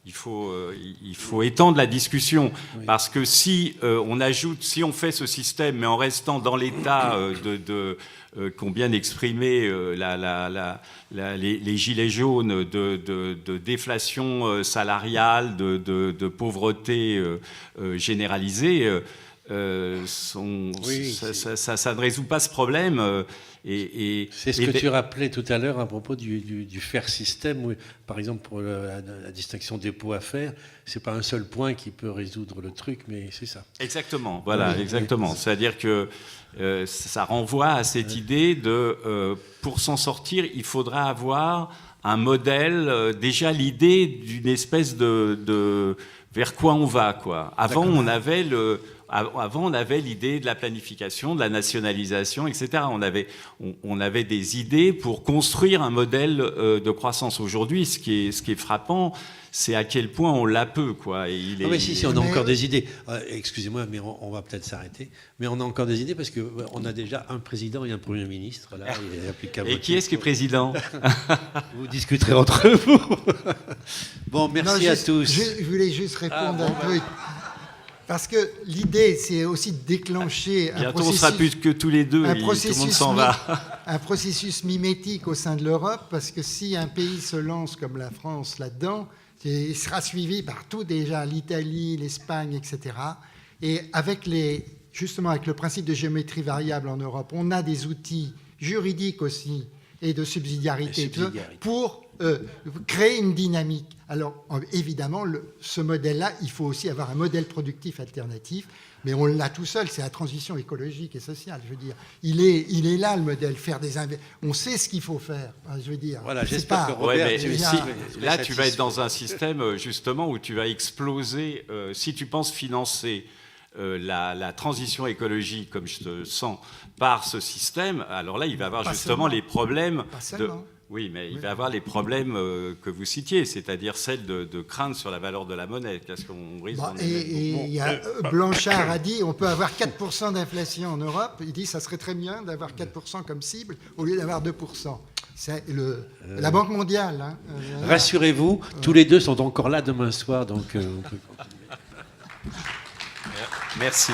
S3: Il faut étendre la discussion, oui. Parce que si on fait ce système, mais en restant dans l'état qu'ont bien exprimé les gilets jaunes de déflation salariale, de pauvreté généralisée, ça ne résout pas ce problème.
S2: C'est ce que tu rappelais tout à l'heure à propos du faire système, où, par exemple pour la distinction dépôt à faire, c'est pas un seul point qui peut résoudre le truc, mais c'est ça.
S3: Exactement, voilà, oui, exactement. C'est-à-dire que ça renvoie à cette idée de pour s'en sortir, il faudra avoir un modèle, déjà l'idée d'une espèce de vers quoi on va, quoi. Avant, on avait l'idée de la planification, de la nationalisation, etc. On avait des idées pour construire un modèle de croissance. Aujourd'hui, ce qui est frappant, c'est à quel point on l'a peu, quoi.
S2: Mais si, on a encore des idées. Excusez-moi, mais on va peut-être s'arrêter. Mais on a encore des idées parce qu'on a déjà un président et un Premier ministre. Là, il y a plus qu'à voter.
S3: Et qui est-ce qui est président?
S2: Vous discuterez entre vous. Bon, merci à tous.
S4: Je voulais juste répondre un peu. Parce que l'idée, c'est aussi de déclencher
S3: un processus... Bientôt, on sera plus que tous les deux et tout le monde s'en va.
S4: Un processus mimétique au sein de l'Europe, parce que si un pays se lance comme la France là-dedans, il sera suivi par tout déjà, l'Italie, l'Espagne, etc. Et justement, avec le principe de géométrie variable en Europe, on a des outils juridiques aussi et de subsidiarité. Pour créer une dynamique. Alors, évidemment, ce modèle-là, il faut aussi avoir un modèle productif alternatif, mais on l'a tout seul, c'est la transition écologique et sociale, je veux dire. Il est là, le modèle, on sait ce qu'il faut faire, je veux dire.
S2: Voilà, j'espère que Robert...
S3: là, tu vas être dans un système, justement, où tu vas exploser, si tu penses financer la transition écologique, comme je te sens, par ce système, alors là, il va avoir justement les problèmes de... Oui, mais il va avoir les problèmes que vous citiez, c'est-à-dire celle de crainte sur la valeur de la monnaie. Parce qu'on risque
S4: Blanchard a dit on peut avoir 4% d'inflation en Europe. Il dit ça serait très bien d'avoir 4% comme cible au lieu d'avoir 2%. C'est la Banque mondiale. Hein.
S2: Rassurez-vous, tous les deux sont encore là demain soir. Donc,
S3: Merci.